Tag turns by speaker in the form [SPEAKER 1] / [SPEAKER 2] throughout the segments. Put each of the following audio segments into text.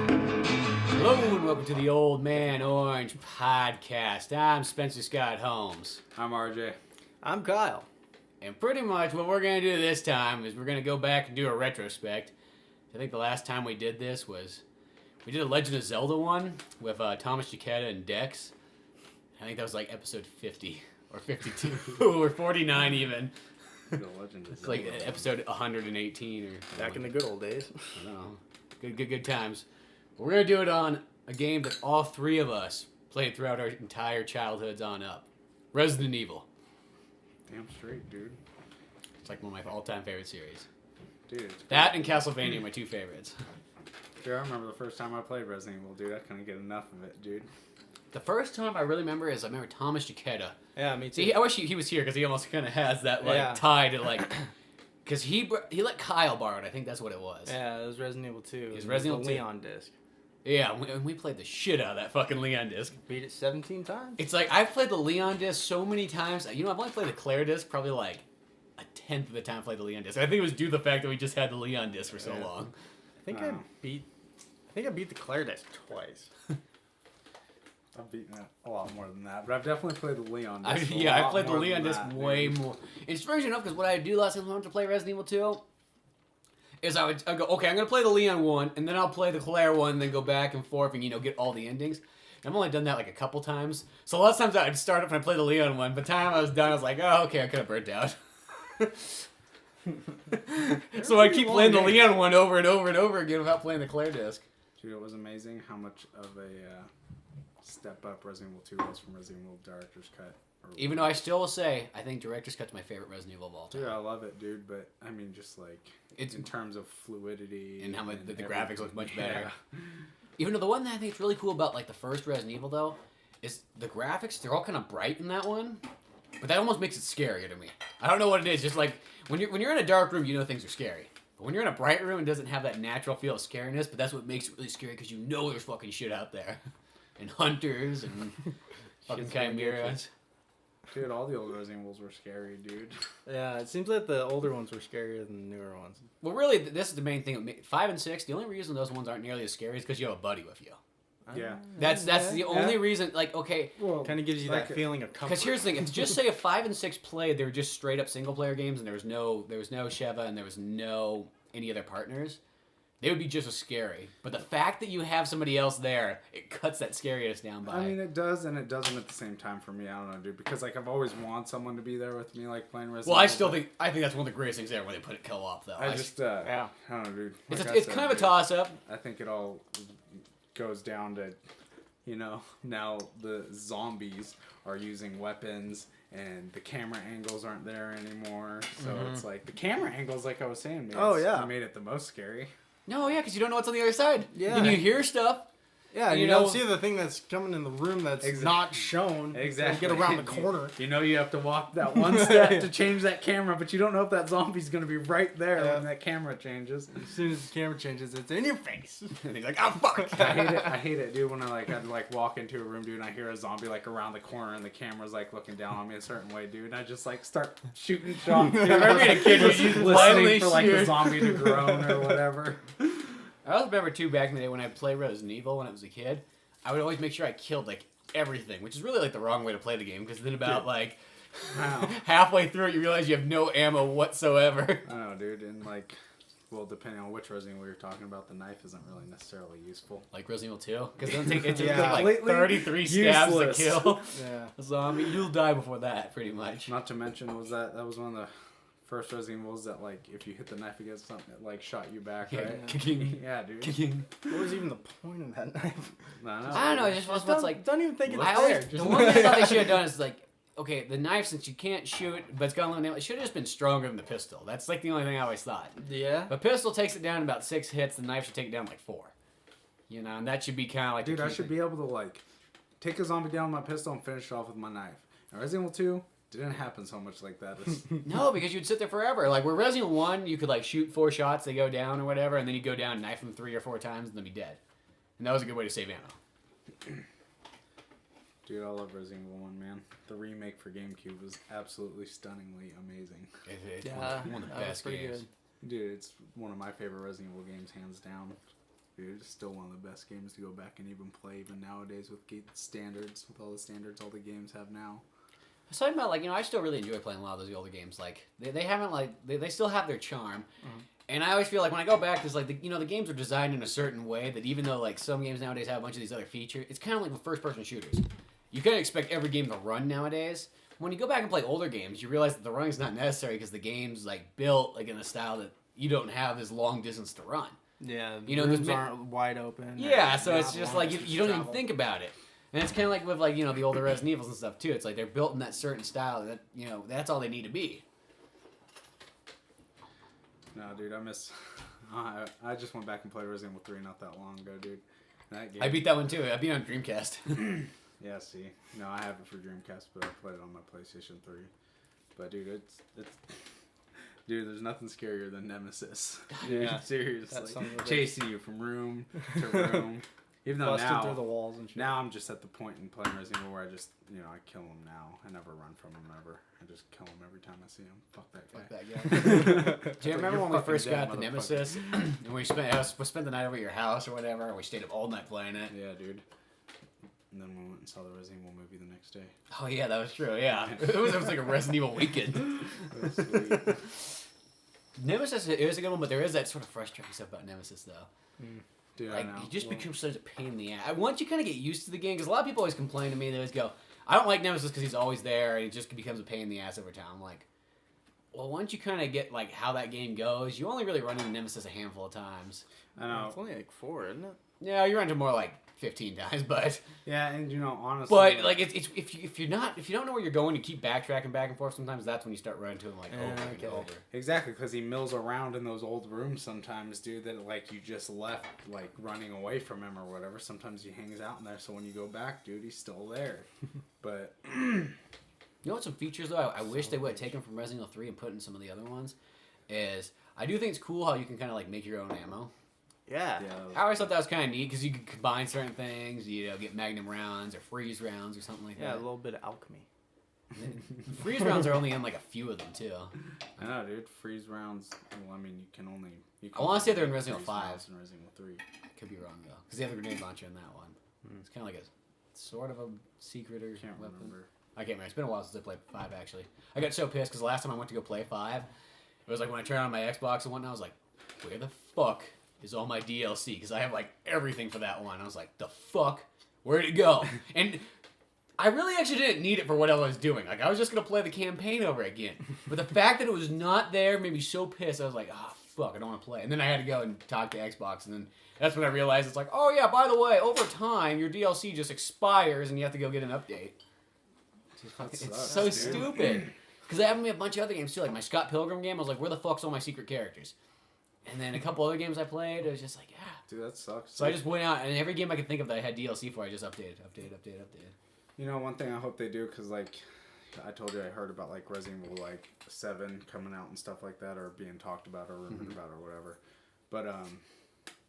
[SPEAKER 1] Hello and welcome to the Old Man Orange podcast. I'm Spencer Scott Holmes.
[SPEAKER 2] I'm RJ.
[SPEAKER 3] I'm Kyle.
[SPEAKER 1] And pretty much what we're going to do this time is we're going to go back and do a retrospect. I think the last time we did this was, we did a Legend of Zelda one with Thomas Giacchetta and Dex. I think that was like episode 50 or 52 or 49 even.
[SPEAKER 2] The Legend of
[SPEAKER 1] It's
[SPEAKER 2] Zelda.
[SPEAKER 1] like episode 118 or
[SPEAKER 3] Back in the good old days.
[SPEAKER 1] I don't know. Good times. But we're going to do it on a game that all three of us played throughout our entire childhoods on up. Resident Evil.
[SPEAKER 2] Damn straight, dude.
[SPEAKER 1] It's like one of my all-time favorite series.
[SPEAKER 2] Dude, it's
[SPEAKER 1] That and Castlevania are my two favorites.
[SPEAKER 2] Dude, I remember the first time I played Resident Evil, dude. I couldn't get enough of it, dude.
[SPEAKER 1] The first time I really remember is I remember Thomas Giacchetta.
[SPEAKER 3] Yeah, me too.
[SPEAKER 1] See, I wish he was here because he almost kind of has that
[SPEAKER 3] Yeah.
[SPEAKER 1] tie to because he let Kyle borrow it. I think that's what it was.
[SPEAKER 3] Yeah, it was Resident Evil 2. It
[SPEAKER 1] was Resident
[SPEAKER 3] the
[SPEAKER 1] Evil 2.
[SPEAKER 3] Leon disc.
[SPEAKER 1] Yeah, we played the shit out of that fucking Leon disc.
[SPEAKER 3] Beat it 17 times.
[SPEAKER 1] It's like I've played the Leon disc so many times. You know, I've only played the Claire disc probably like a tenth of the time I played the Leon disc. I think it was due to the fact that we just had the Leon disc for so long.
[SPEAKER 3] I think I beat the Claire disc twice.
[SPEAKER 2] I've beaten it a lot more than that, but I've definitely played the Leon
[SPEAKER 1] I
[SPEAKER 2] disc.
[SPEAKER 1] played the Leon disc way more. It's strange enough because what I do last time I wanted to play Resident Evil 2 is I'd go, okay, I'm going to play the Leon one, and then I'll play the Claire one, and then go back and forth and, get all the endings. And I've only done that like a couple times. So a lot of times I'd start up and I'd play the Leon one, but the time I was done, I was like, oh, okay, I could have burnt out. So I keep playing the Leon one over and over and over again without playing the Claire disc.
[SPEAKER 2] Dude, it was amazing how much of a step up Resident Evil 2 was from Resident Evil Director's Cut.
[SPEAKER 1] Even though I still will say, I think Director's Cut's my favorite Resident Evil of all time.
[SPEAKER 2] Dude, I love it, dude, but I mean, just like, it's in terms of fluidity.
[SPEAKER 1] And how much the
[SPEAKER 2] everything.
[SPEAKER 1] graphics look much better.
[SPEAKER 2] Yeah.
[SPEAKER 1] Even though the one that I think is really cool about like the first Resident Evil though, is the graphics, they're all kind of bright in that one. But that almost makes it scarier to me. I don't know what it is, just like, when you're in a dark room, you know things are scary. But when you're in a bright room, it doesn't have that natural feel of scariness, but that's what makes it really scary, because you know there's fucking shit out there. And hunters, and fucking chimeras.
[SPEAKER 2] Dude, all the old Resident Evils were scary, dude.
[SPEAKER 3] Yeah, it seems like the older ones were scarier than the newer ones.
[SPEAKER 1] Well, really, this is the main thing. 5 and 6, the only reason those ones aren't nearly as scary is because you have a buddy with you.
[SPEAKER 2] Yeah.
[SPEAKER 1] That's the only reason, like, okay.
[SPEAKER 2] Well,
[SPEAKER 3] Kind of gives you that feeling of comfort.
[SPEAKER 1] Because here's the thing, if just say if 5 and 6 played, they were just straight up single player games, and there was no Sheva, and there was no any other partners, they would be just as scary. But the fact that you have somebody else there, it cuts that scariness down by.
[SPEAKER 2] I mean, it does and it doesn't at the same time for me. I don't know, dude. Because like I've always wanted someone to be there with me, like playing Resident Evil.
[SPEAKER 1] I think that's one of the greatest things ever when they put it co-op though.
[SPEAKER 2] I just, I don't know, dude. Like
[SPEAKER 1] It's
[SPEAKER 2] I said,
[SPEAKER 1] kind of a
[SPEAKER 2] dude,
[SPEAKER 1] toss-up.
[SPEAKER 2] I think it all goes down to, now the zombies are using weapons and the camera angles aren't there anymore. So it's like the camera angles, like I was saying, made it the most scary.
[SPEAKER 1] No, yeah, because you don't know what's on the other side.
[SPEAKER 3] Yeah.
[SPEAKER 1] And you hear stuff.
[SPEAKER 3] Yeah,
[SPEAKER 1] you
[SPEAKER 3] you
[SPEAKER 1] know-
[SPEAKER 3] don't see the thing that's coming in the room that's not shown.
[SPEAKER 2] Exactly.
[SPEAKER 3] You get around the corner.
[SPEAKER 2] You know you have to walk that one step to change that camera, but you don't know if that zombie's going to be right there when that camera changes.
[SPEAKER 3] As soon as the camera changes, it's in your face.
[SPEAKER 1] And he's like, oh, fuck.
[SPEAKER 2] I hate it, dude, when I'd walk into a room, dude, and I hear a zombie, like, around the corner, and the camera's, like, looking down on me a certain way, dude, and I just, like, start shooting shots. Dude.
[SPEAKER 1] I remember being a kid, you
[SPEAKER 2] listening
[SPEAKER 1] blindly
[SPEAKER 2] for, like, the
[SPEAKER 1] shoot.
[SPEAKER 2] zombie to groan or whatever.
[SPEAKER 1] I also remember, too, back in the day when I played Resident Evil when I was a kid, I would always make sure I killed, like, everything, which is really, like, the wrong way to play the game, because then about, like, halfway through it, you realize you have no ammo whatsoever.
[SPEAKER 2] I know, dude, and, like, well, depending on which Resident Evil you're talking about, the knife isn't really necessarily useful.
[SPEAKER 1] Like Resident Evil 2? Because it takes
[SPEAKER 3] Yeah.
[SPEAKER 1] like 33 stabs
[SPEAKER 2] Useless.
[SPEAKER 1] to kill
[SPEAKER 3] Yeah.
[SPEAKER 1] a zombie. You'll die before that, pretty much.
[SPEAKER 2] Not to mention, that was one of the first Resident Evils that, like, if you hit the knife against something, it, like, shot you back,
[SPEAKER 1] Yeah,
[SPEAKER 2] right?
[SPEAKER 1] kicking.
[SPEAKER 2] Yeah, dude.
[SPEAKER 1] Kicking.
[SPEAKER 3] What was even the point of that knife?
[SPEAKER 1] I don't know, it just was what's like...
[SPEAKER 3] Don't even think it's
[SPEAKER 1] I
[SPEAKER 3] there.
[SPEAKER 1] always, the one thing I thought they should have done is, like, okay, the knife, since you can't shoot, but it's got a little nail, it should have just been stronger than the pistol. That's, like, the only thing I always thought.
[SPEAKER 3] Yeah.
[SPEAKER 1] The pistol takes it down in about 6 hits, the knife should take it down like 4. You know, and that should be kind of like...
[SPEAKER 2] Dude, I should be able to, like, take a zombie down with my pistol and finish it off with my knife. And Resident Evil 2 didn't happen so much like that.
[SPEAKER 1] No, because you'd sit there forever. Like, where Resident Evil 1, you could, like, shoot 4 shots, they go down or whatever, and then you go down and knife them 3 or 4 times, and then be dead. And that was a good way to save ammo.
[SPEAKER 2] Dude, I love Resident Evil 1, man. The remake for GameCube was absolutely stunningly amazing.
[SPEAKER 1] It's
[SPEAKER 3] Yeah,
[SPEAKER 1] one of the
[SPEAKER 3] that was
[SPEAKER 1] best
[SPEAKER 3] pretty
[SPEAKER 1] games.
[SPEAKER 3] good.
[SPEAKER 2] Dude, it's one of my favorite Resident Evil games, hands down. Dude, it's still one of the best games to go back and even play even nowadays with standards, with all the standards all the games have now.
[SPEAKER 1] I was talking about, like, I still really enjoy playing a lot of those older games. Like, they haven't, like, they still have their charm. Mm-hmm. And I always feel like when I go back, it's like, the games are designed in a certain way that even though, like, some games nowadays have a bunch of these other features, it's kind of like with first-person shooters. You kind of expect every game to run nowadays. When you go back and play older games, you realize that the running's not necessary because the game's, like, built, like, in a style that you don't have as long distance to run.
[SPEAKER 3] Yeah, rooms aren't wide open.
[SPEAKER 1] Yeah, so it's just like, you don't even think about it. And it's kind of like with, like, the older Resident Evils and stuff, too. It's like they're built in that certain style that, that's all they need to be.
[SPEAKER 2] No, dude, I miss... I just went back and played Resident Evil 3 not that long ago, dude. That game...
[SPEAKER 1] I beat that one, too. I beat it on Dreamcast.
[SPEAKER 2] Yeah, see. No, I have it for Dreamcast, but I played it on my PlayStation 3. But, dude, it's... Dude, there's nothing scarier than Nemesis.
[SPEAKER 3] Yeah.
[SPEAKER 2] Seriously. Chasing you from room to room. Even though
[SPEAKER 3] busted
[SPEAKER 2] now,
[SPEAKER 3] through the walls and shit.
[SPEAKER 2] Now I'm just at the point in playing Resident Evil where I just, I kill him now. I never run from him ever. I just kill him every time I see him. Fuck that guy.
[SPEAKER 1] Do you remember when we first got the Nemesis and we spent the night over at your house or whatever, and we stayed up all night playing it?
[SPEAKER 2] Yeah, dude. And then we went and saw the Resident Evil movie the next day.
[SPEAKER 1] Oh yeah, that was true. Yeah, it was like a Resident Evil weekend.
[SPEAKER 2] Sweet.
[SPEAKER 1] Nemesis is a good one, but there is that sort of frustrating stuff about Nemesis though.
[SPEAKER 2] Dude,
[SPEAKER 1] like, he just becomes such a pain in the ass. Once you kind of get used to the game, because a lot of people always complain to me, they always go, I don't like Nemesis because he's always there, and he just becomes a pain in the ass over time. I'm like, well, once you kind of get, like, how that game goes, you only really run into Nemesis a handful of times.
[SPEAKER 2] I know.
[SPEAKER 3] It's only like 4, isn't it?
[SPEAKER 1] Yeah, you run into more like 15 times, but...
[SPEAKER 2] Yeah, and, honestly...
[SPEAKER 1] But, like, it's if you don't know where you're going, you keep backtracking back and forth, sometimes that's when you start running to him, like, over and over.
[SPEAKER 2] Exactly, because he mills around in those old rooms sometimes, dude, that, like, you just left, like, running away from him or whatever. Sometimes he hangs out in there, so when you go back, dude, he's still there. But...
[SPEAKER 1] You know what some features, though, I wish they would have taken from Resident Evil 3 and put in some of the other ones, is I do think it's cool how you can kind of, like, make your own ammo.
[SPEAKER 3] Yeah.
[SPEAKER 1] I always thought that was kind of neat because you could combine certain things, get magnum rounds or freeze rounds or something like that.
[SPEAKER 3] Yeah, a little bit of alchemy.
[SPEAKER 1] Freeze rounds are only in like a few of them too.
[SPEAKER 2] I know, dude. Freeze rounds. Well, I mean, you can only.
[SPEAKER 1] I want to say they're in Resident Evil 5.
[SPEAKER 2] And Resident Evil 3.
[SPEAKER 1] Could be wrong though, because they have the grenade launcher in that one. It's kind of like a sort of a secret or
[SPEAKER 2] Can't
[SPEAKER 1] weapon.
[SPEAKER 2] remember.
[SPEAKER 1] I can't remember. It's been a while since I played 5 actually. I got so pissed because the last time I went to go play 5, it was like when I turned on my Xbox and whatnot, I was like, where the fuck is all my DLC? Because I have like everything for that one. I was like, the fuck? Where'd it go? And I really actually didn't need it for what I was doing. Like, I was just going to play the campaign over again. But the fact that it was not there made me so pissed. I was like, oh, fuck, I don't want to play. And then I had to go and talk to Xbox. And then that's when I realized it's like, oh, yeah, by the way, over time, your DLC just expires and you have to go get an update. It's so stupid. Because they have me a bunch of other games, too. Like, my Scott Pilgrim game, I was like, where the fuck's all my secret characters? And then a couple other games I played, it was just like, yeah.
[SPEAKER 2] Dude, that sucks.
[SPEAKER 1] So I just went out, and every game I could think of that I had DLC for, I just updated.
[SPEAKER 2] You know, one thing I hope they do, because, like, I told you I heard about, like, Resident Evil, like, 7 coming out and stuff like that, or being talked about or rumored about or whatever. But,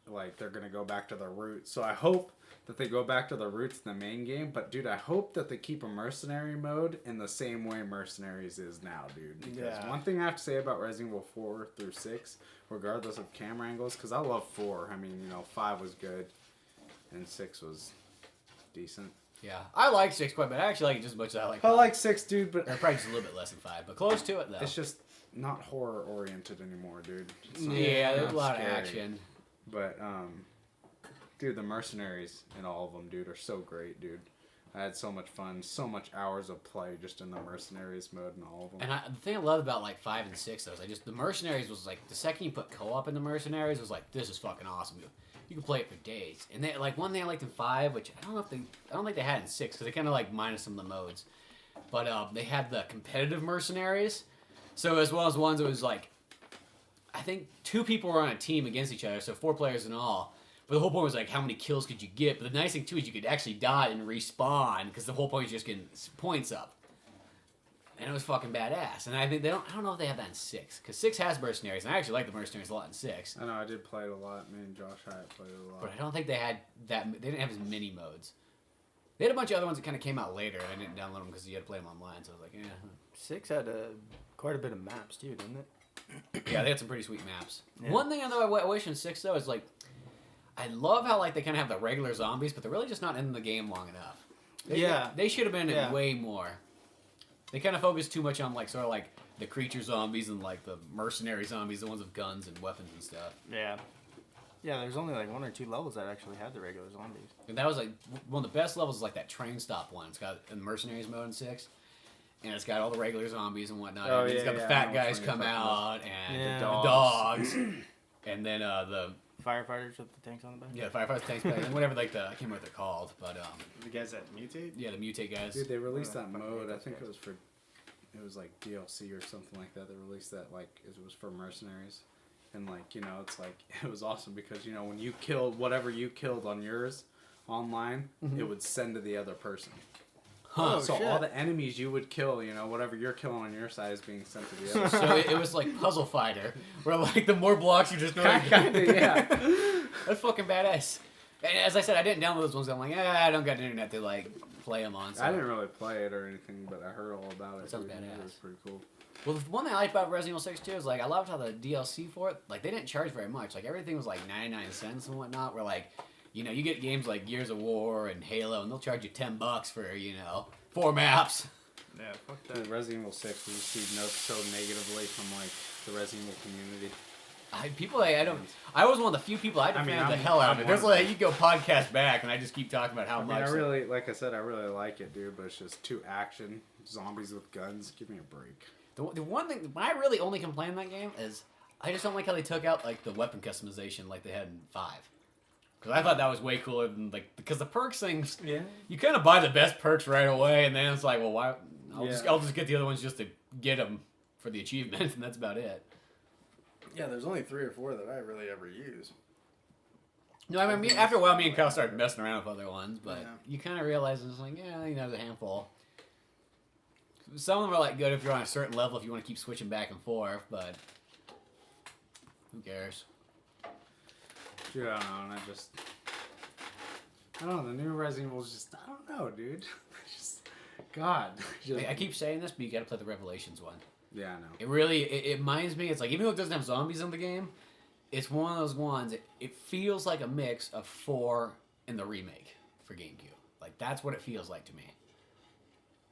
[SPEAKER 2] like, they're going to go back to their roots. So I hope that they go back to their roots in the main game. But, dude, I hope that they keep a mercenary mode in the same way Mercenaries is now, dude. Because one thing I have to say about Resident Evil 4 through 6, regardless of camera angles, because I love 4. I mean, 5 was good, and 6 was decent.
[SPEAKER 1] Yeah, I like 6 quite a bit. I actually like it just as much as I like 5.
[SPEAKER 2] I like 6, dude, but...
[SPEAKER 1] They're probably just a little bit less than 5, but close to it, though.
[SPEAKER 2] It's just not horror-oriented anymore, dude.
[SPEAKER 1] Yeah, there's a lot of action.
[SPEAKER 2] But, dude, the mercenaries in all of them, dude, are so great, dude. I had so much fun, so much hours of play just in the mercenaries mode and all of them.
[SPEAKER 1] And the thing I loved about, like, 5 and 6, though, is the mercenaries was, like, the second you put co-op in the mercenaries, was like, this is fucking awesome. You can play it for days. And they, like, one thing I liked in 5, which I don't think they had in 6, because they kind of, like, minus some of the modes. But they had the competitive mercenaries. So as well as ones that was, like, I think 2 people were on a team against each other, so 4 players in all. But the whole point was, like, how many kills could you get? But the nice thing, too, is you could actually die and respawn, because the whole point is just getting points up. And it was fucking badass. And I think I don't know if they have that in 6, because 6 has mercenaries, and I actually like the mercenaries a lot in 6.
[SPEAKER 2] I know, I did play it a lot. Me and Josh Hyatt played it a lot.
[SPEAKER 1] But I don't think they had that. They didn't have as many modes. They had a bunch of other ones that kind of came out later, and I didn't download them because you had to play them online, so I was like, yeah.
[SPEAKER 3] 6 had quite a bit of maps, too, didn't it?
[SPEAKER 1] Yeah, they had some pretty sweet maps.
[SPEAKER 3] Yeah.
[SPEAKER 1] One thing, though, I wish in 6, though, is, like, I love how like they kind of have the regular zombies, but they're really just not in the game long enough. They should have been in way more. They kind of focus too much on like sort of like the creature zombies and like the mercenary zombies, the ones with guns and weapons and stuff.
[SPEAKER 3] Yeah. Yeah, there's only like 1 or 2 levels that actually had the regular zombies.
[SPEAKER 1] And that was like one of the best levels is like that train stop one. It's got in mercenaries mode in 6. And it's got all the regular zombies and whatnot.
[SPEAKER 2] Oh,
[SPEAKER 1] and it's got the fat guys come out and the dogs. And then the
[SPEAKER 3] firefighters with the tanks on the back.
[SPEAKER 1] Yeah, firefighters, tanks, and whatever like the I can't remember what they're called, but
[SPEAKER 3] the guys that mutate.
[SPEAKER 1] Yeah, the mutate guys.
[SPEAKER 2] Dude, they released that mode. I think it was like DLC or something like that. They released that like it was for mercenaries, and like it's like it was awesome because when you killed whatever you killed on yours online, it would send to the other person.
[SPEAKER 1] Huh.
[SPEAKER 2] So all the enemies you would kill, whatever you're killing on your side is being sent to the other.
[SPEAKER 1] So it was like Puzzle Fighter, where like the more blocks you just
[SPEAKER 2] Kinda, yeah.
[SPEAKER 1] That's fucking badass. And as I said, I didn't download those ones. I'm like, I don't got the internet to like play them on. So.
[SPEAKER 2] I didn't really play it or anything, but I heard all about it.
[SPEAKER 1] That sounds
[SPEAKER 2] It
[SPEAKER 1] badass.
[SPEAKER 2] was pretty cool.
[SPEAKER 1] Well, the one thing I liked about Resident Evil 6 too is like I loved how the DLC for it, like they didn't charge very much. Like everything was like 99 cents and whatnot. Where like, you get games like Gears of War and Halo, and they'll charge you $10 for 4 maps.
[SPEAKER 3] Yeah, fuck that.
[SPEAKER 2] Dude, Resident Evil 6 was received so negatively from like the Resident Evil community.
[SPEAKER 1] I was one of the few people I defended the hell out of it. There's like you go podcast back, and I just keep talking about how much.
[SPEAKER 2] I really, like I said, I really like it, dude. But it's just too action, zombies with guns. Give me a break.
[SPEAKER 1] The one thing I really only complain in that game is I just don't like how they took out like the weapon customization like they had in 5. Because I thought that was way cooler than like because the perks things.
[SPEAKER 2] Yeah.
[SPEAKER 1] You kind of buy the best perks right away, and then it's like, well, why? I'll just get the other ones just to get them for the achievement, and that's about it.
[SPEAKER 3] Yeah, there's only 3 or 4 that I really ever use.
[SPEAKER 1] No, I mean, after a while, me and Kyle started messing around with other ones, but you kind of realize it's like, there's a handful. Some of them are like good if you're on a certain level, if you want to keep switching back and forth, but who cares?
[SPEAKER 2] Dude, I don't know, and I don't know, the new Resident Evil is just, I don't know, dude. Just, God.
[SPEAKER 1] I keep saying this, but you gotta play the Revelations one.
[SPEAKER 2] Yeah, I know.
[SPEAKER 1] It really, it reminds me, it's like, even though it doesn't have zombies in the game, it's one of those ones, it feels like a mix of 4 and the remake for GameCube. Like, that's what it feels like to me.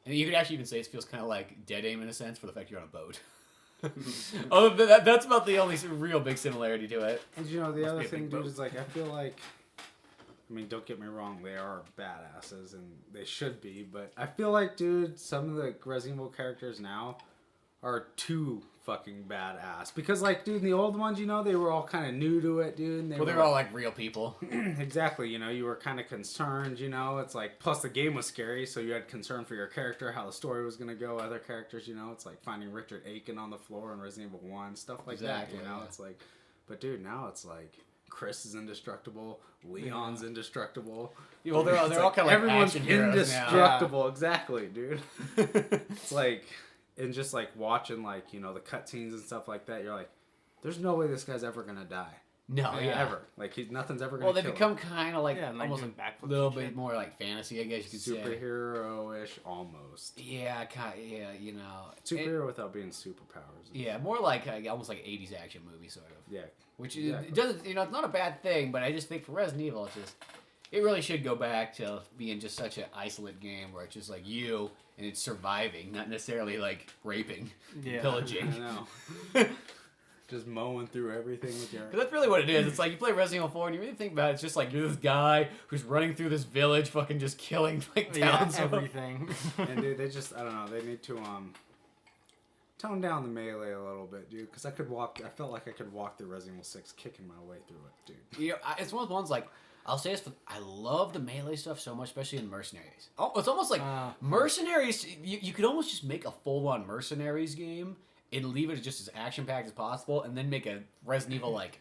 [SPEAKER 1] And you could actually even say it feels kind of like Dead Aim in a sense for the fact you're on a boat. That's about the only real big similarity to it.
[SPEAKER 2] And the other thing, dude, is like, I feel like, I mean, don't get me wrong, they are badasses, and they should be, but I feel like, dude, some of the Resident Evil characters now are too fucking badass. Because, like, dude, in the old ones, they were all kind of new to it, dude. And
[SPEAKER 1] they were all, like, real people.
[SPEAKER 2] Exactly, you were kind of concerned, it's like, plus the game was scary, so you had concern for your character, how the story was going to go, other characters, it's like finding Richard Aiken on the floor in Resident Evil 1, stuff like that, It's like, but dude, now it's like, Chris is indestructible, Leon's indestructible.
[SPEAKER 1] Well, they're all kind of like
[SPEAKER 2] everyone's
[SPEAKER 1] action heroes
[SPEAKER 2] indestructible,
[SPEAKER 1] now.
[SPEAKER 2] Exactly, dude. It's like... And just like watching like the cutscenes and stuff like that, you're like, there's no way this guy's ever gonna die.
[SPEAKER 1] No,
[SPEAKER 2] ever. Like nothing's ever gonna.
[SPEAKER 1] Well, they become kind of like almost
[SPEAKER 3] like
[SPEAKER 1] a little bit more like fantasy, I guess you could say.
[SPEAKER 2] Superhero-ish, almost.
[SPEAKER 1] Yeah,
[SPEAKER 2] Superhero without being superpowers.
[SPEAKER 1] Yeah, more like almost like 80s action movie sort of.
[SPEAKER 2] Yeah.
[SPEAKER 1] Which it doesn't, it's not a bad thing, but I just think for Resident Evil, it really should go back to being just such an isolate game where it's just like you and it's surviving, not necessarily like raping, pillaging.
[SPEAKER 2] I know. Just mowing through everything with your...
[SPEAKER 1] But that's really what it is. It's like you play Resident Evil 4 and you really think about it, it's just like you're this guy who's running through this village fucking just killing like towns.
[SPEAKER 3] Everything.
[SPEAKER 2] And dude, they just, I don't know, they need to tone down the melee a little bit, dude, because I felt like I could walk through Resident Evil 6 kicking my way through it, dude.
[SPEAKER 1] It's one of the ones like, I'll say this, I love the melee stuff so much, especially in Mercenaries. Oh, it's almost like Mercenaries, you could almost just make a full-on Mercenaries game and leave it just as action-packed as possible, and then make a Resident Evil, like...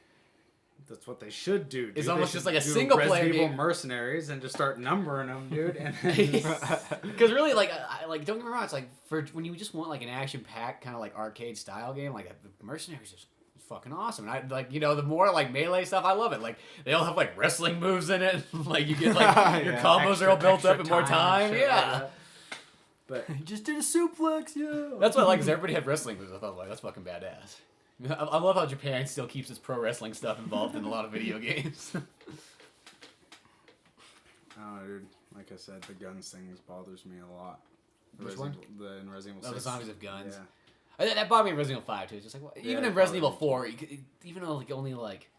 [SPEAKER 2] That's what they should do, dude.
[SPEAKER 1] It's almost just like a single-player game.
[SPEAKER 2] Resident Evil Mercenaries and just start numbering them, dude.
[SPEAKER 1] Because really, like, don't get me wrong, it's like, for when you just want, like, an action-packed kind of, like, arcade-style game, like, the Mercenaries is fucking awesome. And I, like, the more, like, melee stuff, I love it. Like, they all have, like, wrestling moves in it. Like, you get, like, your combos are all built up in more time. Yeah.
[SPEAKER 2] Like but
[SPEAKER 3] he just did a suplex,
[SPEAKER 1] That's what I like, because everybody had wrestling moves. I thought, like, that's fucking badass. I love how Japan still keeps its pro wrestling stuff involved in a lot of video games.
[SPEAKER 2] Oh, dude. Like I said, the guns things bothers me a lot.
[SPEAKER 1] Which one?
[SPEAKER 2] In Resident Evil 6.
[SPEAKER 1] Oh, the zombies have guns.
[SPEAKER 2] Yeah.
[SPEAKER 1] That bothered me in Resident Evil 5 too. It's just like even
[SPEAKER 2] Yeah,
[SPEAKER 1] in Resident Evil
[SPEAKER 2] probably
[SPEAKER 1] 4, even though like only like,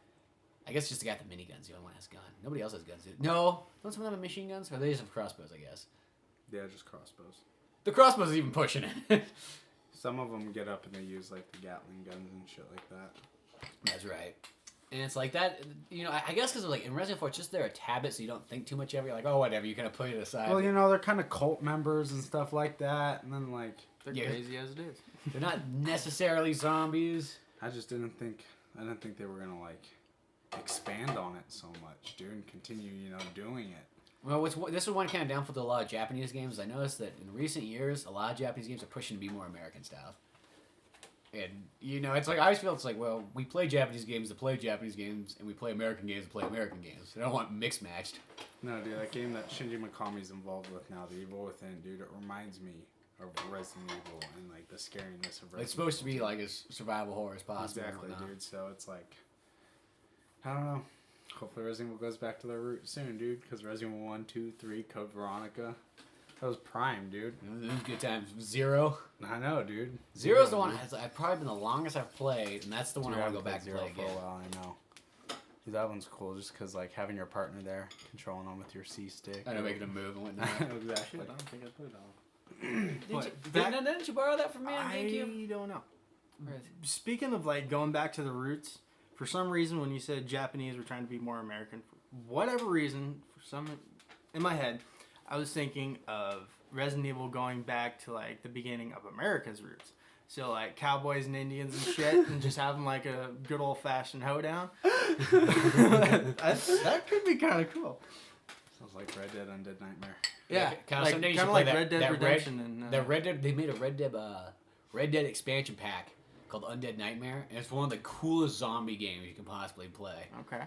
[SPEAKER 1] I guess just the guy with the miniguns, the only one has a gun. Nobody else has guns. Dude. No, don't some of them have machine guns? Or they just have crossbows, I guess.
[SPEAKER 2] Yeah, just crossbows.
[SPEAKER 1] The crossbows is even pushing it.
[SPEAKER 2] Some of them get up and they use like the Gatling guns and shit like that.
[SPEAKER 1] That's right. And it's like that, you know, I guess because like in Resident Evil 4, it's just they're a tablet, so you don't think too much of it. You're like, oh, whatever, you kind of put it aside.
[SPEAKER 2] Well, you know, they're kind of cult members and stuff like that, and then like
[SPEAKER 3] They're
[SPEAKER 1] Yeah.
[SPEAKER 3] crazy as it is.
[SPEAKER 1] They're not necessarily zombies.
[SPEAKER 2] I didn't think they were gonna like expand on it so much, dude, and continue, you know, doing it.
[SPEAKER 1] Well, this is one kind of downfall to a lot of Japanese games. I noticed that in recent years, a lot of Japanese games are pushing to be more American style. And, you know, it's like, I always feel it's like, well, we play Japanese games to play Japanese games, and we play American games to play American games. I don't want mixed matched.
[SPEAKER 2] No, dude, that game that Shinji Mikami's involved with now, The Evil Within, dude, it reminds me of Resident Evil and like the scariness of Resident
[SPEAKER 1] It's supposed to
[SPEAKER 2] Evil
[SPEAKER 1] be like as survival horror as possible. and
[SPEAKER 2] Exactly,
[SPEAKER 1] whatnot.
[SPEAKER 2] dude. So it's like, I don't know. Hopefully Resident Evil goes back to their roots soon, dude. Because Resident Evil 1, 2, 3, Code Veronica, that was prime, dude.
[SPEAKER 1] It was good times. Zero.
[SPEAKER 2] I know, dude.
[SPEAKER 1] Zero's the
[SPEAKER 2] dude.
[SPEAKER 1] one I've probably been the longest I've played, and that's the one
[SPEAKER 2] Dude,
[SPEAKER 1] I want to go
[SPEAKER 2] haven't
[SPEAKER 1] back and
[SPEAKER 2] played
[SPEAKER 1] play
[SPEAKER 2] Zero
[SPEAKER 1] again.
[SPEAKER 2] for a while, I know. Dude, that one's cool just because, like, having your partner there, controlling them with your C stick.
[SPEAKER 1] I know, making them move and whatnot.
[SPEAKER 2] Exactly.
[SPEAKER 3] Shit, I don't think I played that one.
[SPEAKER 1] Didn't you borrow that from me on GameCube?
[SPEAKER 3] I don't know.
[SPEAKER 1] Right.
[SPEAKER 3] Speaking of like going back to the roots, for some reason when you said Japanese were trying to be more American, for whatever reason, in my head, I was thinking of Resident Evil going back to like the beginning of America's roots. So like cowboys and Indians and shit, and just having like a good old fashioned hoedown. that could be kind of cool.
[SPEAKER 2] Sounds like Red Dead Undead Nightmare.
[SPEAKER 3] Yeah,
[SPEAKER 1] kinda
[SPEAKER 3] like,
[SPEAKER 1] someday you
[SPEAKER 3] kind
[SPEAKER 1] should
[SPEAKER 3] of
[SPEAKER 1] play
[SPEAKER 3] like
[SPEAKER 1] that-
[SPEAKER 3] Red Dead
[SPEAKER 1] that
[SPEAKER 3] Redemption. And,
[SPEAKER 1] That Red Dead, they made a Red Dead expansion pack called Undead Nightmare, and it's one of the coolest zombie games you can possibly play.
[SPEAKER 3] okay.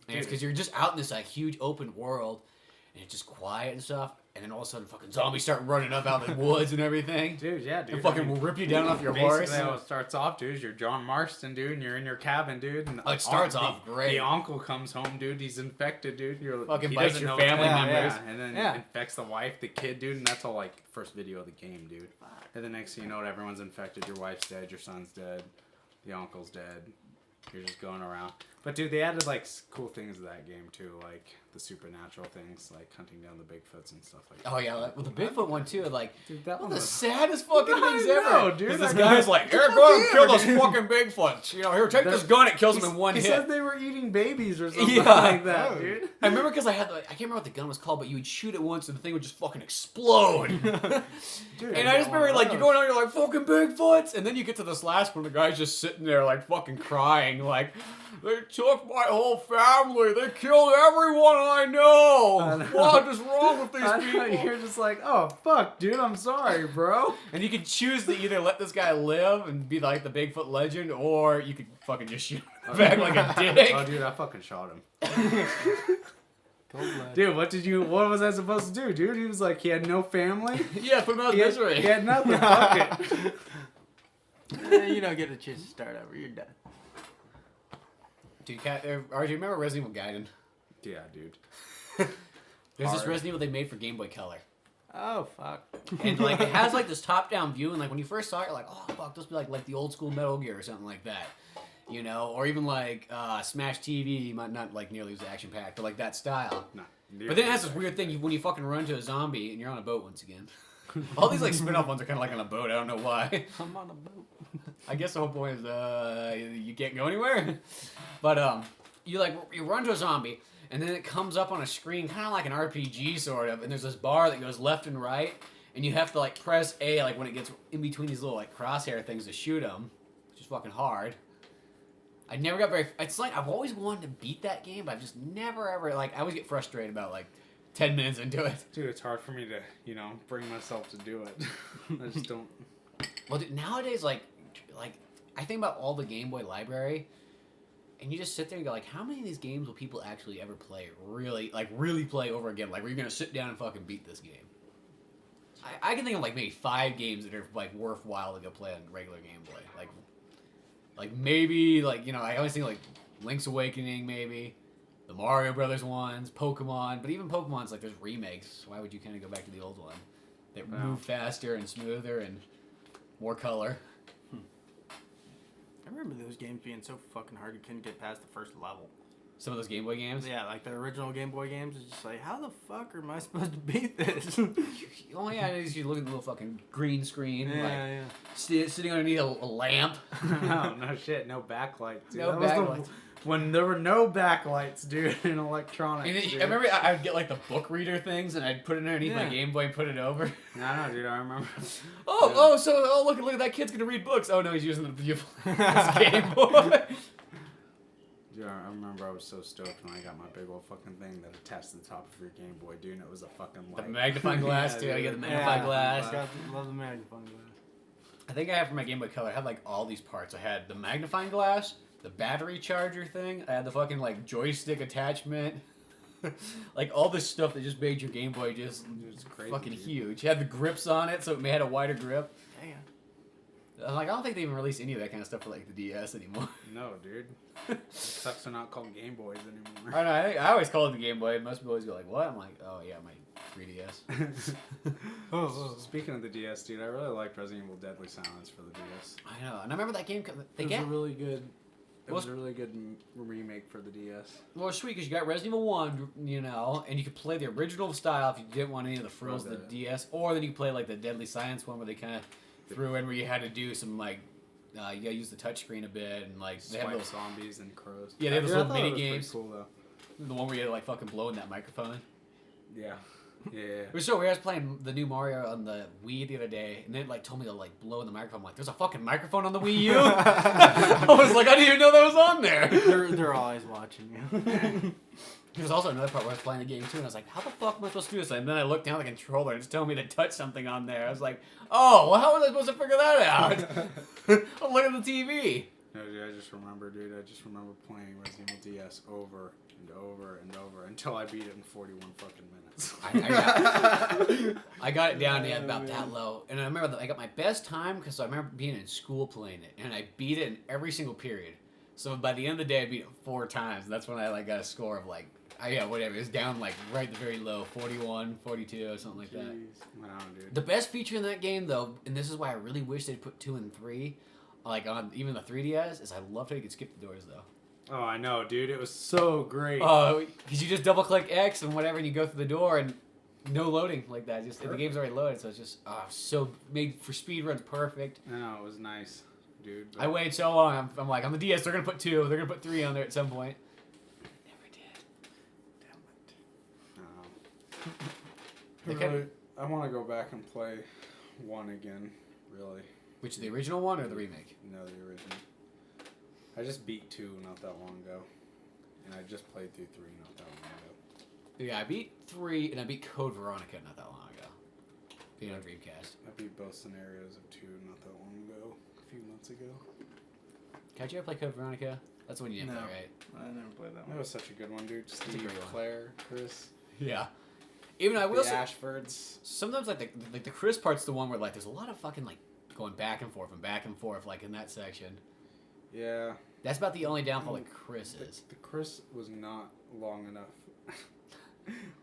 [SPEAKER 1] And it's because you're just out in this like huge open world, and it's just quiet and stuff, and then all of a sudden fucking zombies start running up out of the woods and everything.
[SPEAKER 2] Dude, yeah, dude.
[SPEAKER 1] And fucking will rip you down off your horse.
[SPEAKER 2] Basically how it starts off, dude, is you're John Marston, dude, and you're in your cabin, dude. And
[SPEAKER 1] Oh, it starts off great.
[SPEAKER 2] The uncle comes home, dude. He's infected, dude.
[SPEAKER 1] Fucking
[SPEAKER 2] he
[SPEAKER 1] bites
[SPEAKER 2] doesn't
[SPEAKER 1] your
[SPEAKER 2] know
[SPEAKER 1] family
[SPEAKER 2] what's going on.
[SPEAKER 1] members.
[SPEAKER 2] Yeah, and then
[SPEAKER 3] Yeah.
[SPEAKER 2] infects the wife, the kid, dude, and that's all like first video of the game, dude. And the next thing you know, everyone's infected. Your wife's dead. Your son's dead. The uncle's dead. You're just going around. But dude, they added like cool things to that game too, like the supernatural things, like hunting down the Bigfoots and stuff like that.
[SPEAKER 1] Oh yeah, like, with the Bigfoot one too, like
[SPEAKER 2] Dude, that
[SPEAKER 1] one
[SPEAKER 2] one
[SPEAKER 1] of the
[SPEAKER 2] was
[SPEAKER 1] saddest fucking
[SPEAKER 2] I
[SPEAKER 1] things
[SPEAKER 2] know,
[SPEAKER 1] ever.
[SPEAKER 2] dude.
[SPEAKER 1] 'Cause this
[SPEAKER 2] I
[SPEAKER 1] guy's
[SPEAKER 2] mean,
[SPEAKER 1] like, here,
[SPEAKER 2] fuck
[SPEAKER 1] go and
[SPEAKER 2] yeah,
[SPEAKER 1] kill those
[SPEAKER 2] dude.
[SPEAKER 1] fucking Bigfoots. You know, here, take this gun. It kills them in one
[SPEAKER 2] He
[SPEAKER 1] hit.
[SPEAKER 2] said they were eating babies or something
[SPEAKER 1] Yeah.
[SPEAKER 2] like that,
[SPEAKER 3] Oh.
[SPEAKER 2] dude.
[SPEAKER 1] I remember because I can't remember what the gun was called, but you would shoot it once and the thing would just fucking explode.
[SPEAKER 2] Dude,
[SPEAKER 1] And I just remember, like, you're going on, you're like, fucking Bigfoots! And then you get to this last one, the guy's just sitting there, like, fucking crying, like, they took my whole family, they killed everyone I know! What is wrong with these
[SPEAKER 2] I know,
[SPEAKER 1] people?
[SPEAKER 2] you're just like, oh fuck, dude, I'm sorry, bro.
[SPEAKER 1] And you could choose to either let this guy live and be, like, the Bigfoot legend, or you could fucking just shoot him back like a dick.
[SPEAKER 2] Oh, dude, I fucking shot him.
[SPEAKER 3] Cold-blooded.
[SPEAKER 2] Dude, what was I supposed to do, dude? He was like, he had no family.
[SPEAKER 1] Yeah, put him out of
[SPEAKER 2] He
[SPEAKER 1] misery.
[SPEAKER 2] had nothing. Fuck it.
[SPEAKER 3] You don't get a chance to start over. You're done.
[SPEAKER 1] Dude, RJ, remember Resident Evil Gaiden?
[SPEAKER 2] Yeah, dude.
[SPEAKER 1] There's this
[SPEAKER 2] Hard.
[SPEAKER 1] Resident Evil they made for Game Boy Color.
[SPEAKER 3] Oh fuck.
[SPEAKER 1] And like it has like this top-down view, and like when you first saw it, you're like, oh fuck, this would be like the old school Metal Gear or something like that, you know, or even like Smash TV, might not like nearly as action-packed, but like that style.
[SPEAKER 2] No.
[SPEAKER 1] But then it has this weird thing when you fucking run to a zombie and you're on a boat once again. All these like spin-off ones are kind of like on a boat. I don't know why.
[SPEAKER 3] I'm on a boat.
[SPEAKER 1] I guess the whole point is you can't go anywhere. But you run to a zombie. And then it comes up on a screen, kind of like an RPG sort of, and there's this bar that goes left and right, and you have to like press A like when it gets in between these little like crosshair things to shoot them, which is fucking hard. I never got very. It's like I've always wanted to beat that game, but I've just never ever like. I always get frustrated about like 10 minutes into it.
[SPEAKER 2] Dude, it's hard for me to, bring myself to do it. I just don't.
[SPEAKER 1] Well, dude, nowadays like I think about all the Game Boy library. And you just sit there and go like, how many of these games will people actually ever play? Really play over again? Like, where you're gonna sit down and fucking beat this game? I can think of like maybe 5 games that are like worthwhile to go play on regular Game Boy. Like maybe I always think like Link's Awakening, maybe the Mario Brothers ones, Pokemon, but even Pokemon's like there's remakes. Why would you kind of go back to the old one? They move faster and smoother and more color.
[SPEAKER 3] I remember those games being so fucking hard you couldn't get past the first level.
[SPEAKER 1] Some of those Game Boy games?
[SPEAKER 3] Yeah, like the original Game Boy games. It's just like, how the fuck am I supposed to beat this?
[SPEAKER 1] Oh yeah, you look at the little fucking green screen.
[SPEAKER 3] Yeah,
[SPEAKER 1] Sitting underneath a lamp.
[SPEAKER 2] No shit, no backlight. Dude.
[SPEAKER 1] No
[SPEAKER 2] That was
[SPEAKER 1] backlights.
[SPEAKER 2] When there were no backlights, dude, in electronics.
[SPEAKER 1] And then,
[SPEAKER 2] dude.
[SPEAKER 1] I remember I'd get like the book reader things and I'd put it underneath my Game Boy and put it over.
[SPEAKER 2] No, dude, I remember.
[SPEAKER 1] Look at that kid's gonna read books. Oh no, he's using the beautiful Game Boy.
[SPEAKER 2] Dude, I remember I was so stoked when I got my big old fucking thing that attached to the top of your Game Boy, dude, and it was a fucking light.
[SPEAKER 1] The magnifying glass too. I get the magnifying glass.
[SPEAKER 3] Love the magnifying glass.
[SPEAKER 1] I think I have for my Game Boy Color. I had like all these parts. I had the magnifying glass, the battery charger thing. I had the fucking like joystick attachment. Like all this stuff that just made your Game Boy just
[SPEAKER 2] crazy,
[SPEAKER 1] fucking
[SPEAKER 2] dude.
[SPEAKER 1] huge. It had the grips on it, so it had a wider grip.
[SPEAKER 3] Damn.
[SPEAKER 1] I'm like, I don't think they even release any of that kind of stuff for like the DS anymore.
[SPEAKER 2] No, dude. It sucks they're not called Game Boys anymore.
[SPEAKER 1] I know. I always call it the Game Boy. Most people always go like, "What?" I'm like, "Oh yeah, my 3DS."
[SPEAKER 2] Speaking of the DS, dude, I really liked Resident Evil Deadly Silence for the DS.
[SPEAKER 1] I know, and I remember that game.
[SPEAKER 2] It was a really good. It was a really good remake for the DS.
[SPEAKER 1] Well, it's sweet because you got Resident Evil 1, you know, and you could play the original style if you didn't want any of the frills of the DS, or then you could play like the Deadly Science one where they kind of threw in where you had to do some like, you gotta use the touchscreen a bit and like they have
[SPEAKER 2] Swipe
[SPEAKER 1] those
[SPEAKER 2] zombies and crows.
[SPEAKER 1] Yeah, they have those little
[SPEAKER 2] I thought it
[SPEAKER 1] mini
[SPEAKER 2] was pretty
[SPEAKER 1] games.
[SPEAKER 2] Cool though.
[SPEAKER 1] The one where you had to like fucking blow in that microphone.
[SPEAKER 2] Yeah. Yeah.
[SPEAKER 1] It was so weird. I was playing the new Mario on the Wii the other day, and it like told me to like blow in the microphone. I'm like, there's a fucking microphone on the Wii U. I was like, I didn't even know that was on there.
[SPEAKER 3] They're always watching you.
[SPEAKER 1] There was also another part where I was playing the game too, and I was like, how the fuck am I supposed to do this? And then I looked down at the controller, and it's telling me to touch something on there. I was like, oh, well, how was I supposed to figure that out? I'm looking at the TV.
[SPEAKER 2] No, dude, I just remember playing Resident Evil DS over and over and over until I beat it in 41 fucking minutes.
[SPEAKER 1] I got it down to about that low, and I remember that I got my best time because I remember being in school playing it, and I beat it in every single period. So by the end of the day, I beat it 4 times, and that's when I like got a score of like, whatever. It was down like right at the very low, 41, 42, or something like that.
[SPEAKER 2] Wow, dude.
[SPEAKER 1] The best feature in that game, though, and this is why I really wish they'd put 2 and 3, like on even the 3DS, is I loved how you could skip the doors, though.
[SPEAKER 2] Oh, I know, dude. It was so great.
[SPEAKER 1] Oh, because you just double click X and whatever, and you go through the door, and no loading like that. Just the game's already loaded, so it's just so made for speed runs perfect.
[SPEAKER 2] No, it was nice, dude.
[SPEAKER 1] I waited so long. I'm like, on the DS, they're gonna put 2, they're gonna put 3 on there at some point. Never did. Damn it.
[SPEAKER 2] I want to go back and play 1 again, really.
[SPEAKER 1] Which, the original one or the remake?
[SPEAKER 2] No, the original. I just beat 2 not that long ago, and I just played through 3 not that long ago.
[SPEAKER 1] Yeah, I beat 3 and I beat Code Veronica not that long ago. Being on Dreamcast.
[SPEAKER 2] I beat both scenarios of 2 not that long ago, a few months ago.
[SPEAKER 1] Did you ever play Code Veronica? That's the one you didn't play, right?
[SPEAKER 3] I never played that
[SPEAKER 2] That
[SPEAKER 3] one.
[SPEAKER 2] was such a good one, dude.
[SPEAKER 1] a
[SPEAKER 2] Steve,
[SPEAKER 1] great one.
[SPEAKER 2] Claire, Chris,
[SPEAKER 1] Yeah. Even I will
[SPEAKER 2] the
[SPEAKER 1] say,
[SPEAKER 2] Ashfords.
[SPEAKER 1] sometimes like the Chris part's the one where like there's a lot of fucking like going back and forth like in that section.
[SPEAKER 2] Yeah.
[SPEAKER 1] That's about the only downfall that Chris is.
[SPEAKER 2] The Chris was not long enough.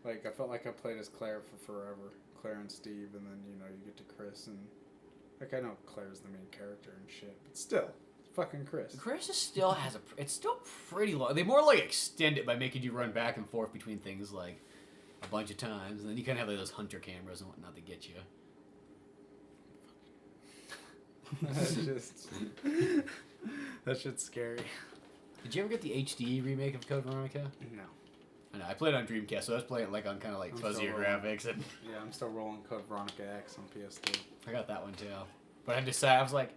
[SPEAKER 2] Like, I felt like I played as Claire for forever. Claire and Steve, and then, you know, you get to Chris, and... Like, I know Claire's the main character and shit, but still, it's fucking Chris.
[SPEAKER 1] Chris is still has it's still pretty long. They more like extend it by making you run back and forth between things like a bunch of times, and then you kind of have like those hunter cameras and whatnot to get you.
[SPEAKER 2] That's just... that shit's scary.
[SPEAKER 1] Did you ever get the HD remake of Code Veronica?
[SPEAKER 2] No.
[SPEAKER 1] I know, I played it on Dreamcast, so I was playing it like on kind of like
[SPEAKER 2] I'm
[SPEAKER 1] fuzzier
[SPEAKER 2] still
[SPEAKER 1] graphics, and
[SPEAKER 2] Yeah, I'm still rolling Code Veronica X on PS2.
[SPEAKER 1] I got that one too. But I decided, I was like,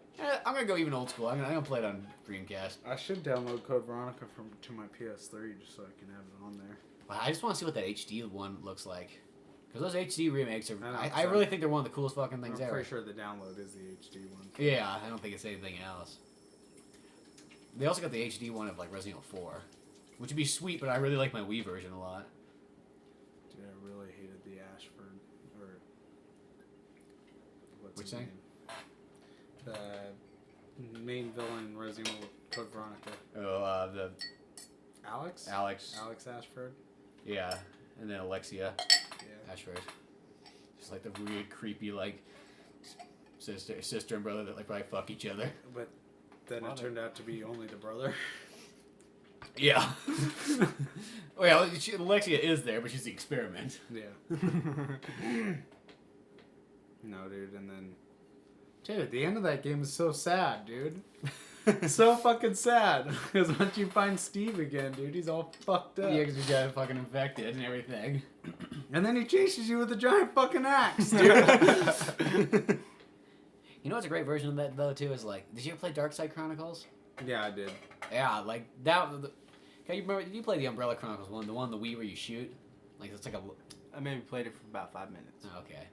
[SPEAKER 1] I'm gonna go even old school. I'm gonna play it on Dreamcast.
[SPEAKER 2] I should download Code Veronica to my PS3 just so I can have it on there.
[SPEAKER 1] But I just want to see what that HD one looks like. Because those HD remakes are,
[SPEAKER 2] I know,
[SPEAKER 1] I really think they're one of the coolest fucking things
[SPEAKER 2] I'm
[SPEAKER 1] ever.
[SPEAKER 2] pretty sure the download is the HD one.
[SPEAKER 1] Yeah, I don't think it's anything else. They also got the HD one of like Resident Evil 4, which would be sweet, but I really like my Wii version a lot.
[SPEAKER 2] Dude, I really hated the Ashford, or... What's
[SPEAKER 1] Which
[SPEAKER 2] his
[SPEAKER 1] thing?
[SPEAKER 2] name? The main villain in Resident Evil Code Veronica.
[SPEAKER 1] Oh, the
[SPEAKER 2] Alex?
[SPEAKER 1] Alex.
[SPEAKER 2] Alex Ashford.
[SPEAKER 1] Yeah, and then Alexia
[SPEAKER 2] Yeah.
[SPEAKER 1] Ashford. Just like the weird, creepy, like sister and brother that like probably fuck each other.
[SPEAKER 2] But then it turned out to be only the brother.
[SPEAKER 1] Yeah. Well, Alexia is there, but she's the experiment.
[SPEAKER 2] Yeah. No, dude, and then... Dude, the end of that game is so sad, dude. So fucking sad. Because once you find Steve again, dude, he's all fucked up.
[SPEAKER 1] Yeah, because we got fucking infected and everything.
[SPEAKER 2] And then he chases you with a giant fucking axe, dude.
[SPEAKER 1] You know what's a great version of that, though, too, is like... Did you ever play Dark Side Chronicles?
[SPEAKER 2] Yeah, I did.
[SPEAKER 1] Yeah, like, that... Okay, you remember... Did you play the Umbrella Chronicles one? The one on the Wii where you shoot? Like, it's like a...
[SPEAKER 3] I maybe played it for about 5 minutes.
[SPEAKER 1] Oh, okay.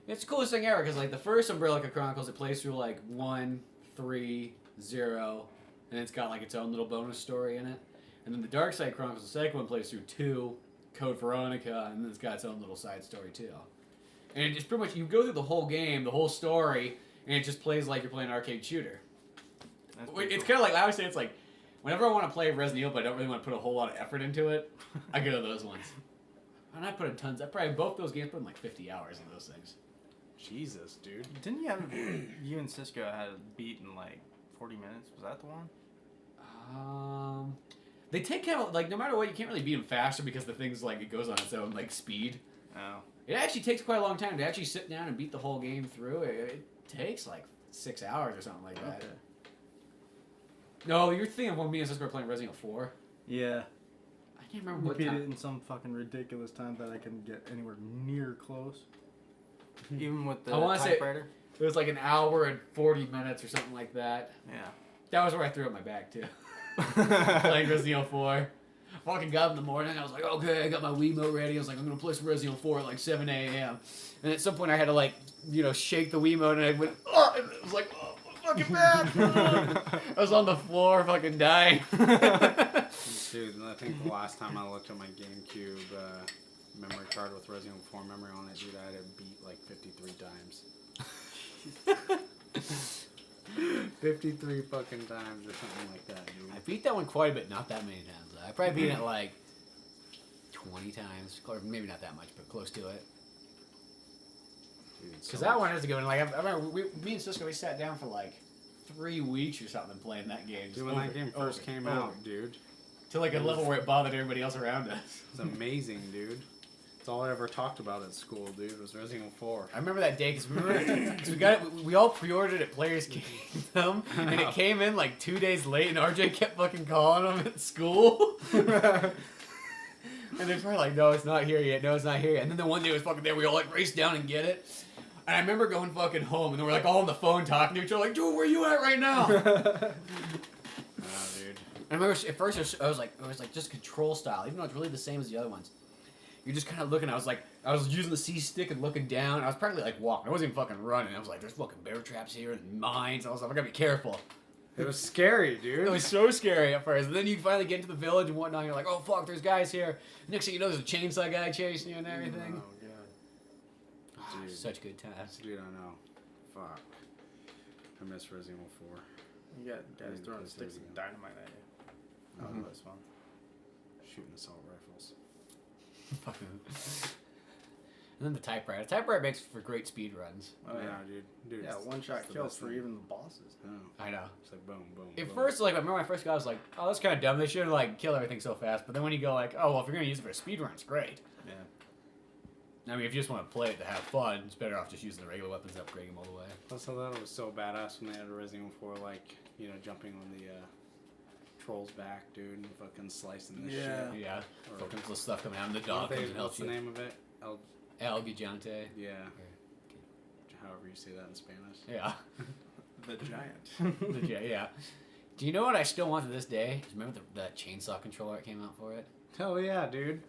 [SPEAKER 1] It's the coolest thing ever, because, like, the first Umbrella Chronicles, it plays through, like, 1, 3, 0, and it's got, like, its own little bonus story in it. And then the Dark Side Chronicles, the second one, plays through 2, Code Veronica, and then it's got its own little side story, too. And it just pretty much... You go through the whole game, the whole story, and it just plays like you're playing an arcade shooter. It's kind of like... I always say it's like... Whenever I want to play Resident Evil, but I don't really want to put a whole lot of effort into it, I go to those ones. And I put in tons... I probably... Both those games put in, like, 50 hours in those things.
[SPEAKER 2] Jesus, dude.
[SPEAKER 3] Didn't you have you and Cisco had a beat in like 40 minutes? Was that the one?
[SPEAKER 1] They take kind of like no matter what, you can't really beat them faster because the thing's like it goes on its own like speed.
[SPEAKER 3] Oh.
[SPEAKER 1] It actually takes quite a long time to actually sit down and beat the whole game through. It takes like 6 hours or something like that.
[SPEAKER 3] Okay.
[SPEAKER 1] No, you're thinking of when me and Cisco were playing Resident Evil 4.
[SPEAKER 3] Yeah.
[SPEAKER 1] I can't remember what
[SPEAKER 3] Beat
[SPEAKER 1] time.
[SPEAKER 3] it in some fucking ridiculous time that I couldn't get anywhere near close. Even with the
[SPEAKER 1] I wanna say-
[SPEAKER 3] typewriter.
[SPEAKER 1] It was like an hour and 40 minutes or something like that.
[SPEAKER 3] Yeah.
[SPEAKER 1] That was where I threw up my bag too. Playing Resident Evil 4. Fucking got up in the morning. I was like, okay, I got my Wiimote ready. I was like, I'm gonna play some Resident Evil 4 at like 7 a.m. And at some point, I had to like, shake the Wiimote, and I went, oh, and it was like, oh, fucking bad. I was on the floor, fucking dying.
[SPEAKER 2] Dude, I think the last time I looked at my GameCube memory card with Resident Evil 4 memory on it, dude, I had it beat like 53 times. 53 fucking times or something like that, dude.
[SPEAKER 1] I beat that one quite a bit, not that many times. I probably beat it like 20 times, or maybe not that much, but close to it. Because that one has to go in. Like I remember, me and Cisco, we sat down for like 3 weeks or something playing that game.
[SPEAKER 2] Dude, when that game first came out, dude.
[SPEAKER 1] To like a level where it bothered everybody else around us.
[SPEAKER 2] It's amazing, dude. That's all I ever talked about at school, dude, was Resident Evil 4.
[SPEAKER 1] I remember that day because we all pre-ordered at Players Kingdom, and it came in like 2 days late, and RJ kept fucking calling them at school. And they're probably like, no, it's not here yet. No, it's not here yet. And then the one day it was fucking there, we all like raced down and get it. And I remember going fucking home, and then we're like all on the phone talking to each other, like, dude, where you at right now?
[SPEAKER 2] Dude.
[SPEAKER 1] I remember at first it was like just control style, even though it's really the same as the other ones. You're just kind of looking. I was using the C stick and looking down. I was practically like walking. I wasn't even fucking running. I was like, there's fucking bear traps here and mines. I was like, I gotta be careful.
[SPEAKER 2] It was scary, dude.
[SPEAKER 1] It was so scary at first. And then you finally get into the village and whatnot. And you're like, oh fuck, there's guys here. Next thing you know, there's a chainsaw guy chasing you and everything.
[SPEAKER 2] Oh, God. Dude.
[SPEAKER 1] Such good times.
[SPEAKER 2] Dude, I know. Fuck. I miss Resident Evil 4.
[SPEAKER 3] You got guys
[SPEAKER 2] Yeah,
[SPEAKER 3] throwing
[SPEAKER 2] that's
[SPEAKER 3] sticks
[SPEAKER 2] easy.
[SPEAKER 3] of dynamite at you.
[SPEAKER 2] Mhm.
[SPEAKER 3] That was fun.
[SPEAKER 2] Shooting assault rifles.
[SPEAKER 1] Fucking. And then the typewriter. The typewriter makes for great speed runs.
[SPEAKER 3] Oh, yeah.
[SPEAKER 2] Dude.
[SPEAKER 3] Yeah,
[SPEAKER 2] it's-
[SPEAKER 3] one-shot
[SPEAKER 2] it's the
[SPEAKER 3] kills
[SPEAKER 2] best
[SPEAKER 3] for
[SPEAKER 2] thing.
[SPEAKER 3] even the bosses.
[SPEAKER 2] Oh.
[SPEAKER 1] I know.
[SPEAKER 2] It's like boom, boom,
[SPEAKER 1] At
[SPEAKER 2] boom.
[SPEAKER 1] first, like, I remember when I first got, I was like, oh, that's kind of dumb. They shouldn't, like, kill everything so fast. But then when you go, like, oh, well, if you're going to use it for a speed run, it's great.
[SPEAKER 3] Yeah.
[SPEAKER 1] I mean, if you just want to play it to have fun, it's better off just using the regular weapons and upgrading them all the way.
[SPEAKER 2] Plus, I thought it was so badass when they had a Resident Evil 4, like, jumping on the troll's back, dude, and fucking slicing the
[SPEAKER 3] Yeah.
[SPEAKER 2] shit.
[SPEAKER 1] Yeah.
[SPEAKER 2] Or-
[SPEAKER 1] Fucking little stuff coming out, and the
[SPEAKER 2] What
[SPEAKER 1] dog
[SPEAKER 2] they-
[SPEAKER 1] comes and helps
[SPEAKER 2] What's the
[SPEAKER 1] you.
[SPEAKER 2] name of it?
[SPEAKER 1] El Gigante.
[SPEAKER 2] Yeah. However you say that in Spanish.
[SPEAKER 1] Yeah.
[SPEAKER 3] The giant.
[SPEAKER 1] Yeah. Do you know what I still want to this day? Remember the chainsaw controller that came out for it?
[SPEAKER 2] Hell yeah, dude.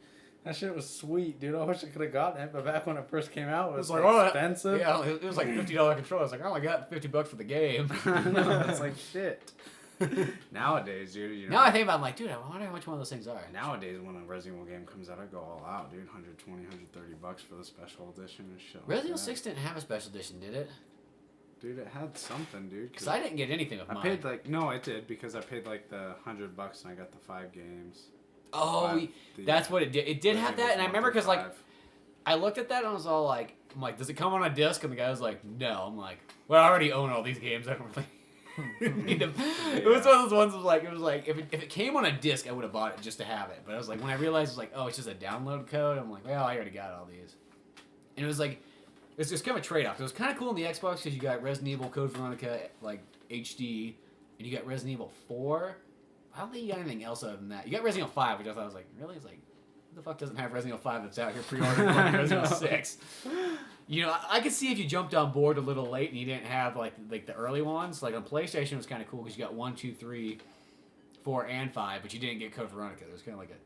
[SPEAKER 2] That shit was sweet, dude. I wish I could have gotten it, but back when it first came out, it was
[SPEAKER 1] like, oh,
[SPEAKER 2] expensive.
[SPEAKER 1] Yeah, it was like $50 controller. I was like, I only got $50 for the game.
[SPEAKER 2] No, it's like shit. Nowadays, dude,
[SPEAKER 1] Now I think about it, I'm like, dude, I wonder how much one of those things are.
[SPEAKER 2] Nowadays, when a Resident Evil game comes out, I go all out, dude. $120, $130 for the special edition and shit.
[SPEAKER 1] Resident Evil
[SPEAKER 2] like
[SPEAKER 1] 6 didn't have a special edition, did it?
[SPEAKER 2] that. Dude, it had something, dude.
[SPEAKER 1] Because I didn't get anything with
[SPEAKER 2] I
[SPEAKER 1] mine.
[SPEAKER 2] paid like no, it did because I paid like the $100 and I got the 5 games.
[SPEAKER 1] Oh, that's what it did. It did have that, and I remember because like I looked at that and I was all like, I'm like, does it come on a disc? And the guy was like, no. I'm like, well, I already own all these games. I don't really need them. It was one of those ones. It was like if it came on a disc, I would have bought it just to have it. But I was like, when I realized it was like, oh, it's just a download code. I'm like, well, I already got all these. And it was like, it's just kind of a trade-off. It was kind of cool on the Xbox because you got Resident Evil Code Veronica like HD, and you got Resident Evil 4. I don't think you got anything else other than that. You got Resident Evil 5, which I thought was like, really? It's like, who the fuck doesn't have Resident Evil 5 that's out here pre-ordered like Resident Evil 6? You know, I could see if you jumped on board a little late and you didn't have like the early ones. Like on PlayStation, it was kind of cool because you got 1, 2, 3, 4, and 5, but you didn't get Code Veronica. It was kind of like a,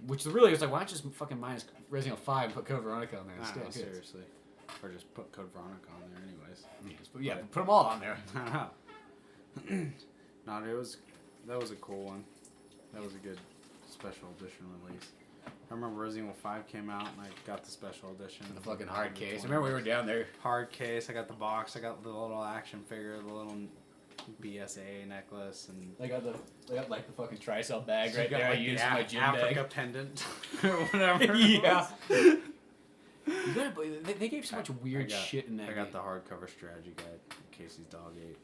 [SPEAKER 1] which really was like, why not just fucking minus Resident Evil 5 and put Code Veronica on there instead?
[SPEAKER 2] No, seriously, or just put Code Veronica on there anyways.
[SPEAKER 1] Yes, but yeah, put them all on there.
[SPEAKER 2] No, that was a cool one. That was a good special edition release. I remember Resident Evil 5 came out and I got the special edition.
[SPEAKER 1] The fucking hard case. I remember we were down there.
[SPEAKER 2] Hard case. I got the box. I got the little action figure, the little BSA necklace, and
[SPEAKER 1] I got like the fucking tri-cell bag right there.
[SPEAKER 2] Like
[SPEAKER 1] I used my gym
[SPEAKER 2] Africa
[SPEAKER 1] bag.
[SPEAKER 2] pendant or whatever.
[SPEAKER 1] Yeah. They gave so much weird shit in that.
[SPEAKER 2] I got
[SPEAKER 1] game.
[SPEAKER 2] the hardcover strategy guide. Casey's dog ate.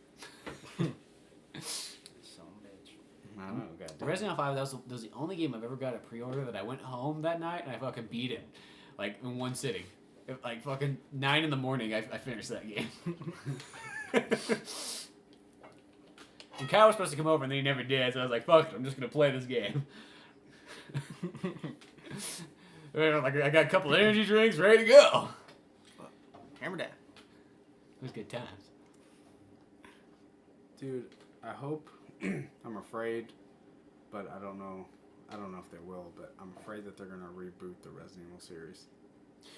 [SPEAKER 2] I don't know, goddamn.
[SPEAKER 1] Resident Evil 5, that was the only game I've ever got a pre-order that I went home that night and I fucking beat it. Like, in one sitting. Like, fucking 9 in the morning, I finished that game. And Kyle was supposed to come over and then he never did, so I was like, fuck it, I'm just gonna play this game. Like, I got a couple energy drinks, ready to go.
[SPEAKER 3] Hammer down.
[SPEAKER 1] It was good times.
[SPEAKER 2] Dude, I hope... I'm afraid, but I don't know if they will, but I'm afraid that they're going to reboot the Resident Evil series.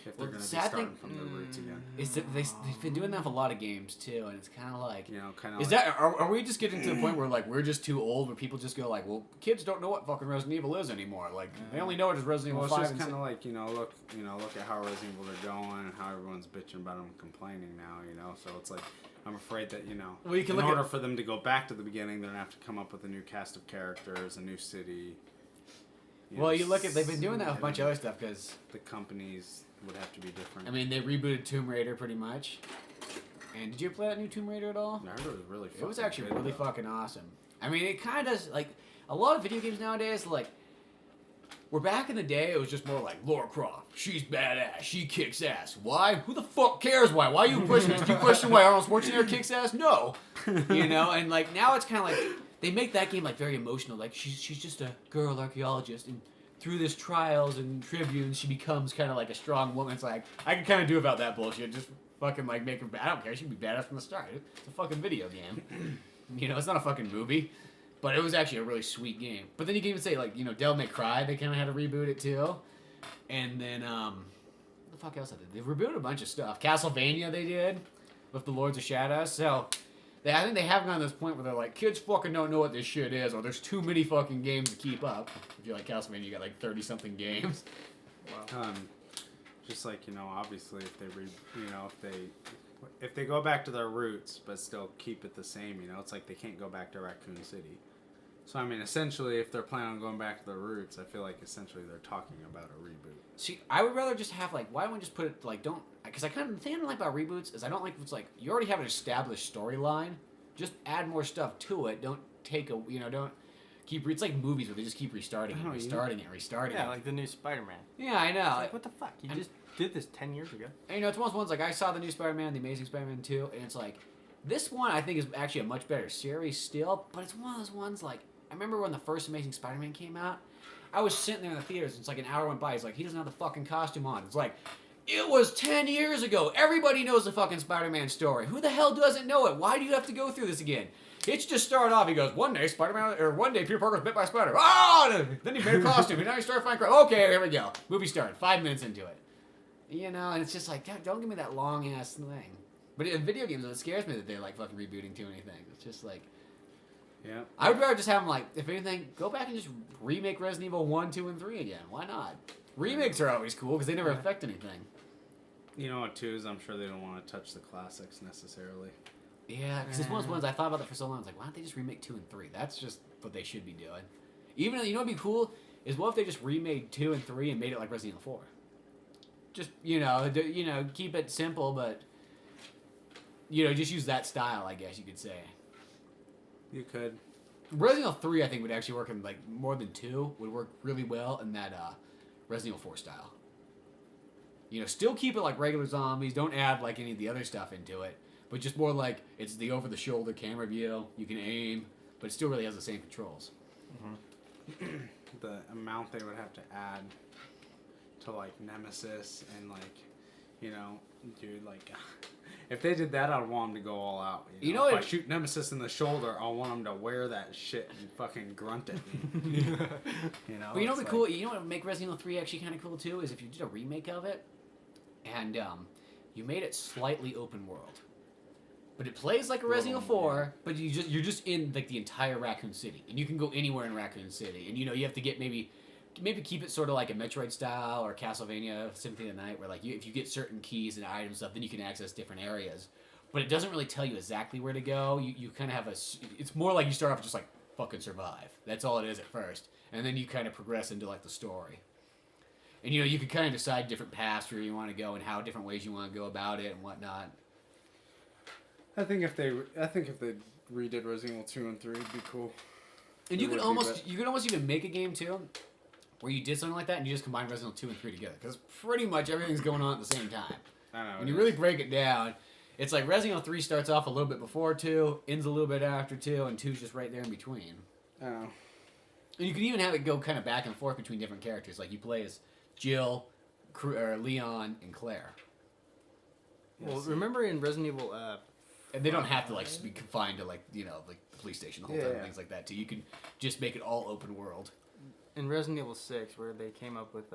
[SPEAKER 2] If they're going to be starting from the roots again.
[SPEAKER 1] Is that they've been doing that with a lot of games, too, and it's kind of like...
[SPEAKER 2] You know, kind of
[SPEAKER 1] is
[SPEAKER 2] like,
[SPEAKER 1] that... Are we just getting to the point where, like, we're just too old, where people just go, like, well, kids don't know what fucking Resident Evil is anymore. Like, they only know it as Resident Evil 5.
[SPEAKER 2] It's just kind of like, look at how Resident Evil are going, and how everyone's bitching about them and complaining now, so it's like... I'm afraid that,
[SPEAKER 1] well, you can
[SPEAKER 2] in order for them to go back to the beginning, they're going to have to come up with a new cast of characters, a new city.
[SPEAKER 1] You look at... They've been doing that with a bunch of other stuff, because...
[SPEAKER 2] The companies would have to be different.
[SPEAKER 1] I mean, they rebooted Tomb Raider, pretty much. And did you play that new Tomb Raider at all?
[SPEAKER 2] I heard it was really fucking
[SPEAKER 1] It was actually really
[SPEAKER 2] though.
[SPEAKER 1] fucking awesome. I mean, it kind of does... Like, a lot of video games nowadays, like... Where back in the day, it was just more like, Lara Croft, she's badass, she kicks ass. Why? Who the fuck cares why? Why are you pushing this? Do you question why Arnold Schwarzenegger kicks ass? No. And like, now it's kind of like, they make that game like very emotional. Like, she's just a girl archaeologist, and through this trials and tribunes, she becomes kind of like a strong woman. It's like, I can kind of do about that bullshit. Just fucking like make her, I don't care, she can be badass from the start. It's a fucking video game. It's not a fucking movie. But it was actually a really sweet game. But then you can even say, like, Devil May Cry, they kind of had to reboot it, too. And then, what the fuck else did they? They rebooted a bunch of stuff. Castlevania they did, with the Lords of Shadows. So, I think they have gotten to this point where they're like, kids fucking don't know what this shit is, or there's too many fucking games to keep up. If you like Castlevania, you got like 30-something games.
[SPEAKER 2] Wow. Just like, obviously if they if they go back to their roots but still keep it the same, it's like they can't go back to Raccoon City. So I mean, essentially, if they're planning on going back to their roots, I feel like essentially they're talking about a reboot.
[SPEAKER 1] See, I would rather just have like, why don't we just put it like, don't, because the thing I don't like about reboots is I don't like if it's like you already have an established storyline, just add more stuff to it. Don't take don't keep. It's like movies where they just keep restarting it, restarting it.
[SPEAKER 3] Yeah, like the new Spider-Man.
[SPEAKER 1] Yeah, I know.
[SPEAKER 3] It's like, what the fuck? You just did this 10 years ago.
[SPEAKER 1] And, it's one of those ones like I saw the new Spider-Man, the Amazing Spider-Man 2, and it's like this one I think is actually a much better series still, but it's one of those ones like. I remember when the first Amazing Spider-Man came out, I was sitting there in the theaters, and it's like an hour went by, he's like, he doesn't have the fucking costume on. It's like, it was 10 years ago. Everybody knows the fucking Spider-Man story. Who the hell doesn't know it? Why do you have to go through this again? It's just started off, he goes, one day Peter Parker's bit by a spider. Oh! Then he made a costume, and now he started fighting crime. Okay, here we go. Movie started, 5 minutes into it. And it's just like, don't give me that long-ass thing. But in video games, it scares me that they're like fucking rebooting too many things. It's just like...
[SPEAKER 2] Yeah.
[SPEAKER 1] I would rather just have them, like, if anything, go back and just remake Resident Evil 1, 2, and 3 again. Why not? Remakes are always cool because they never affect anything.
[SPEAKER 2] You know what, too, is I'm sure they don't want to touch the classics necessarily.
[SPEAKER 1] Yeah, because it's one of those ones I thought about that for so long. I was like, why don't they just remake 2 and 3? That's just what they should be doing. Even you know what'd be cool is what if they just remade 2 and 3 and made it like Resident Evil 4? Just keep it simple, but just use that style, I guess you could say.
[SPEAKER 2] You could.
[SPEAKER 1] Resident Evil 3, I think, would actually work in like more than 2. Would work really well in that Resident Evil 4 style. Still keep it like regular zombies. Don't add like any of the other stuff into it, but just more like it's the over-the-shoulder camera view. You can aim, but it still really has the same controls.
[SPEAKER 2] Mm-hmm. The amount they would have to add to like Nemesis and like, dude, like. If they did that, I'd want them to go all out. If I shoot Nemesis in the shoulder, I want them to wear that shit and fucking grunt at me.
[SPEAKER 1] But what'd be cool? You know what would make Resident Evil 3 actually kind of cool too is if you did a remake of it, and you made it slightly open world, but it plays like a Resident Evil 4, but you're just in like the entire Raccoon City, and you can go anywhere in Raccoon City, and you have to get maybe keep it sort of like a Metroid style or Castlevania Symphony of the Night, where like if you get certain keys and items and stuff, then you can access different areas. But it doesn't really tell you exactly where to go. You kind of have it's more like you start off just like fucking survive. That's all it is at first, and then you kind of progress into like the story. And you can kind of decide different paths where you want to go and how different ways you want to go about it and whatnot.
[SPEAKER 2] I think if they redid Resident Evil 2 and 3, it'd be cool.
[SPEAKER 1] And you could almost even make a game too, where you did something like that and you just combine Resident Evil 2 and 3 together. Because pretty much everything's going on at the same time.
[SPEAKER 2] I know.
[SPEAKER 1] When you really break it down, it's like Resident Evil 3 starts off a little bit before 2, ends a little bit after 2, and 2's just right there in between.
[SPEAKER 2] I know.
[SPEAKER 1] And you can even have it go kind of back and forth between different characters. Like you play as Jill, Leon, and Claire.
[SPEAKER 3] Well, remember in Resident Evil...
[SPEAKER 1] and they don't have to like be confined to like like the police station the whole time and things like that too. You can just make it all open world.
[SPEAKER 3] In Resident Evil 6, where they came up with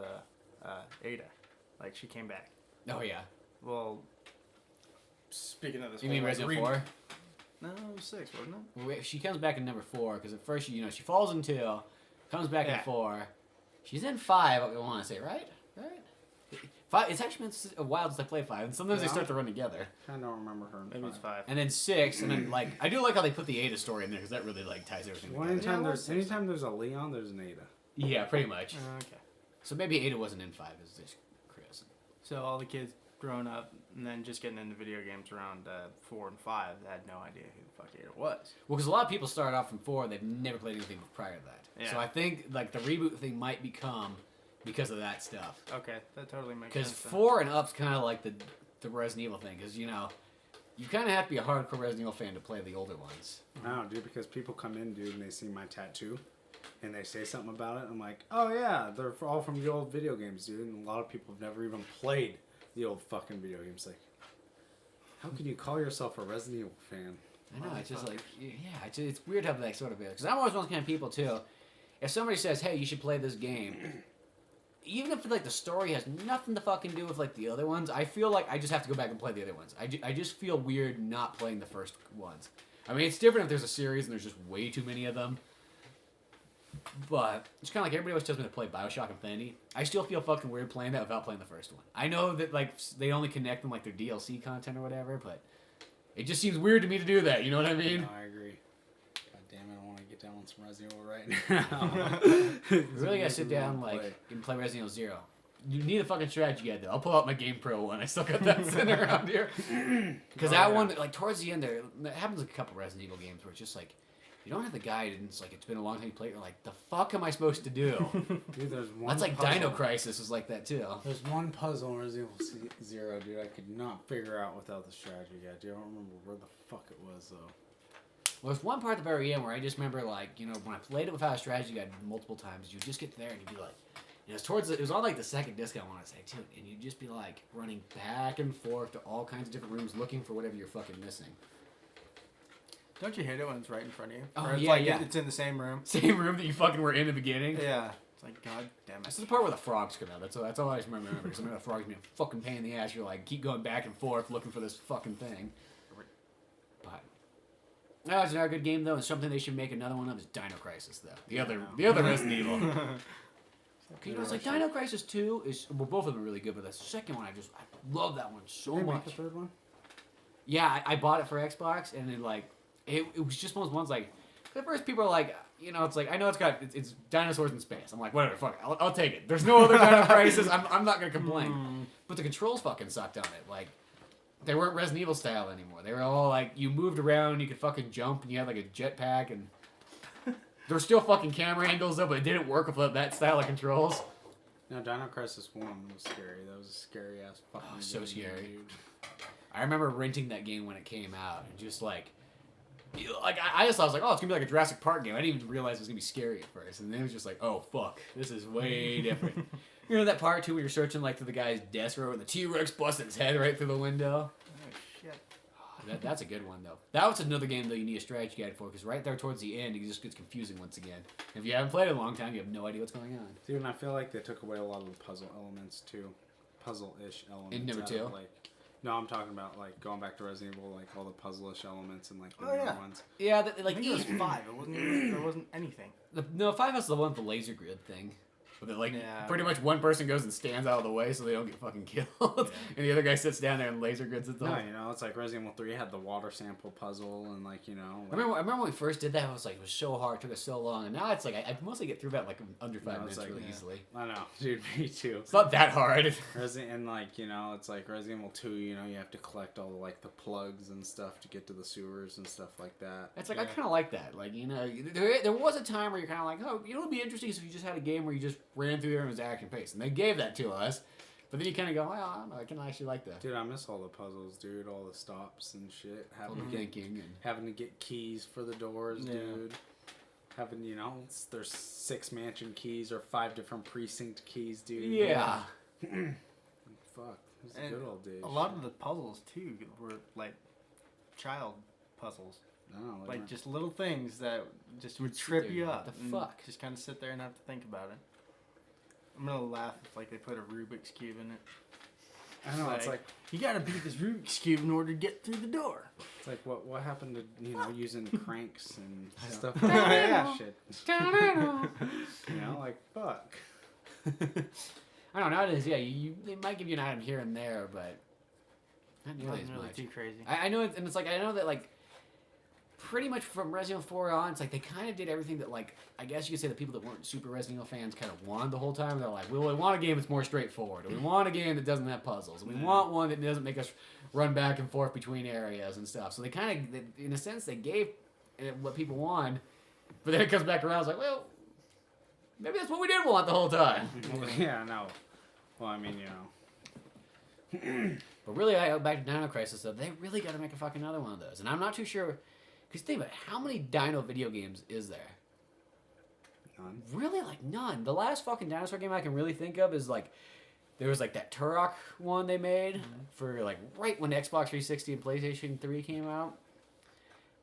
[SPEAKER 3] Ada, like she came back.
[SPEAKER 1] Oh yeah.
[SPEAKER 3] Well, speaking of this,
[SPEAKER 1] You mean Resident Evil 4?
[SPEAKER 3] No, it was 6, wasn't it?
[SPEAKER 1] Well, she comes back in number 4 because at first she falls in 2, comes back in 4. She's in 5. I want to say right. 5. It's actually been a while since I played 5, and sometimes they start to run together.
[SPEAKER 2] I don't remember her.
[SPEAKER 3] Maybe it's 5.
[SPEAKER 1] And then 6, and then like I do like how they put the Ada story in there because that really like ties everything
[SPEAKER 2] Well,
[SPEAKER 1] together.
[SPEAKER 2] anytime there's a Leon, there's an Ada.
[SPEAKER 1] Yeah, pretty much.
[SPEAKER 3] Okay.
[SPEAKER 1] So maybe Ada wasn't in 5. It was just Chris.
[SPEAKER 3] So all the kids growing up and then just getting into video games around 4 and 5 had no idea who the fuck Ada was.
[SPEAKER 1] Well, because a lot of people start off from 4, they've never played anything prior to that.
[SPEAKER 3] Yeah.
[SPEAKER 1] So I think like the reboot thing might become because of that stuff.
[SPEAKER 3] Okay, that totally makes sense.
[SPEAKER 1] Because 4 and up's kind of like the Resident Evil thing, because you kind of have to be a hardcore Resident Evil fan to play the older ones.
[SPEAKER 2] No, dude, because people come in, dude, and they see my tattoo, and they say something about it. I'm like, oh yeah, they're all from the old video games, dude. And a lot of people have never even played the old fucking video games. Like, how can you call yourself a Resident Evil fan?
[SPEAKER 1] I know, it's just like, it's weird how that sort of is. Because I'm always one of those kind of people too. If somebody says, hey, you should play this game, even if like the story has nothing to fucking do with like the other ones, I feel like I just have to go back and play the other ones. I just feel weird not playing the first ones. I mean, it's different if there's a series and there's just way too many of them. But it's kind of like everybody always tells me to play Bioshock Infinity. I still feel fucking weird playing that without playing the first one. I know that like they only connect them like their DLC content or whatever, but it just seems weird to me to do that. You know what I mean?
[SPEAKER 2] No, I agree. God damn it, I want to get down on some Resident Evil right now.
[SPEAKER 1] You really gotta sit down and play Resident Evil 0. You need a fucking strategy guide though. I'll pull out my Game Pro one. I still got that sitting around here. Because that one, like towards the end there, that happens with a couple Resident Evil games where it's just like, you don't have the guide and it's like, it's been a long time you played. You're like, the fuck am I supposed to do?
[SPEAKER 2] Dude, there's one
[SPEAKER 1] That's like
[SPEAKER 2] puzzle.
[SPEAKER 1] Dino Crisis was like that too.
[SPEAKER 2] There's one puzzle in Resident Evil 0, dude, I could not figure out without the strategy guide. Dude, I don't remember where the fuck it was though.
[SPEAKER 1] Well, there's one part at the very end where I just remember like, when I played it without a strategy guide multiple times, you just get there and you'd be like, it was on like the second disc I want to say too, and you'd just be like running back and forth to all kinds of different rooms looking for whatever you're fucking missing.
[SPEAKER 3] Don't you hate it when it's right in front of you?
[SPEAKER 1] Oh,
[SPEAKER 3] Or it's
[SPEAKER 1] yeah.
[SPEAKER 3] It's in the same room.
[SPEAKER 1] Same room that you fucking were in the beginning.
[SPEAKER 3] Yeah. It's like, god damn it.
[SPEAKER 1] This is the part where the frogs come out. That's all I just remember. Because the frogs being a fucking pain in the ass. You're like, keep going back and forth looking for this fucking thing. But it's another good game though, and something they should make another one of is Dino Crisis though. The other Resident Evil. It's like Dino Crisis 2 is both of them are really good, but the second one I love that one so
[SPEAKER 2] Did they
[SPEAKER 1] much.
[SPEAKER 2] make the third one?
[SPEAKER 1] Yeah, I bought it for Xbox, and then like it was just one of those ones like At first, people are like, it's like, I know it's dinosaurs in space. I'm like, whatever, fuck it. I'll take it. There's no other Dino Crisis. I'm not going to complain. But the controls fucking sucked on it. Like, they weren't Resident Evil style anymore. They were all like, you moved around, you could fucking jump, and you had like a jetpack, and there were still fucking camera angles though, but it didn't work with that style of controls.
[SPEAKER 2] No, Dino Crisis 1 was scary. That was a scary ass fucking game.
[SPEAKER 1] So scary.
[SPEAKER 2] Dude.
[SPEAKER 1] I remember renting that game when it came out, and just like I just thought, I was like, oh, it's gonna be like a Jurassic Park game. I didn't even realize it was gonna be scary at first, and then it was just like, oh fuck, this is way different. You know that part too where you're searching like through the guy's desk drawer and the T-Rex busted his head right through the window?
[SPEAKER 3] Oh, shit.
[SPEAKER 1] That's a good one though. That was another game though you need a strategy guide for, because right there towards the end it just gets confusing once again. If you haven't played it a long time, you have no idea what's going on.
[SPEAKER 2] Dude, and I feel like they took away a lot of the puzzle elements too. Puzzle-ish elements.
[SPEAKER 1] In number 2?
[SPEAKER 2] No, I'm talking about like going back to Resident Evil, like all the puzzle-ish elements and like the
[SPEAKER 3] Oh,
[SPEAKER 2] new
[SPEAKER 3] yeah.
[SPEAKER 2] ones.
[SPEAKER 1] Yeah,
[SPEAKER 3] I think it was 5. It wasn't even, there wasn't anything.
[SPEAKER 1] No, 5 has the one with the laser grid thing. But like,
[SPEAKER 3] Yeah.
[SPEAKER 1] pretty much one person goes and stands out of the way so they don't get fucking killed.
[SPEAKER 3] Yeah.
[SPEAKER 1] And the other guy sits down there and laser grids it.
[SPEAKER 2] No, it's like Resident Evil 3 had the water sample puzzle and like,
[SPEAKER 1] I remember when we first did that, I was like, it was so hard, it took us so long. And now it's like, I mostly get through that like under 5 minutes
[SPEAKER 2] like,
[SPEAKER 1] really easily.
[SPEAKER 2] I know, dude, me too.
[SPEAKER 1] It's not that hard.
[SPEAKER 2] And like, it's like Resident Evil 2, you have to collect all the like the plugs and stuff to get to the sewers and stuff like that.
[SPEAKER 1] It's like, I kind of like that. Like, there was a time where you're kind of like, oh, it'd be interesting if you just had a game where you just ran through there and it was action paced. And they gave that to us. But then you kind of go, well, I don't know, I can actually like that.
[SPEAKER 2] Dude, I miss all the puzzles, dude. All the stops and shit. Having to get keys for the doors, dude. Having, there's 6 mansion keys or 5 different precinct keys, dude.
[SPEAKER 1] Yeah.
[SPEAKER 2] Fuck. This is
[SPEAKER 3] And
[SPEAKER 2] good old days.
[SPEAKER 3] A lot of the puzzles, too, were like child puzzles.
[SPEAKER 2] No,
[SPEAKER 3] Like just little things that just would trip you up.
[SPEAKER 1] What the
[SPEAKER 3] and
[SPEAKER 1] fuck?
[SPEAKER 3] Just kind of sit there and have to think about it. I'm gonna laugh if like they put a Rubik's Cube in it.
[SPEAKER 2] I know, it's like
[SPEAKER 3] you gotta beat this Rubik's Cube in order to get through the door.
[SPEAKER 2] it's like what happened to using cranks and stuff
[SPEAKER 3] know.
[SPEAKER 2] like that
[SPEAKER 3] Yeah.
[SPEAKER 2] shit. Like fuck.
[SPEAKER 1] I don't know, nowadays, yeah, they might give you an item here and there, but not nearly
[SPEAKER 3] Nothing
[SPEAKER 1] as
[SPEAKER 3] really
[SPEAKER 1] much.
[SPEAKER 3] too crazy.
[SPEAKER 1] I know, and it's like, I know that, like, pretty much from Resident Evil 4 on, it's like they kind of did everything that, like, I guess you could say the people that weren't super Resident Evil fans kind of wanted the whole time. They're like, well, we want a game that's more straightforward. Or we want a game that doesn't have puzzles. And we want one that doesn't make us run back and forth between areas and stuff. So they kind of, in a sense, they gave what people want. But then it comes back around, it's like, well, maybe that's what we did want the whole time.
[SPEAKER 2] Yeah, no. Well, I mean,
[SPEAKER 1] But really, I go back to Dino Crisis, though. They really got to make a fucking another one of those. And I'm not too sure. Because think about it, how many Dino video games is there?
[SPEAKER 2] None.
[SPEAKER 1] Really, like none. The last fucking dinosaur game I can really think of is like, there was like that Turok one they made for like right when Xbox 360 and PlayStation 3 came out.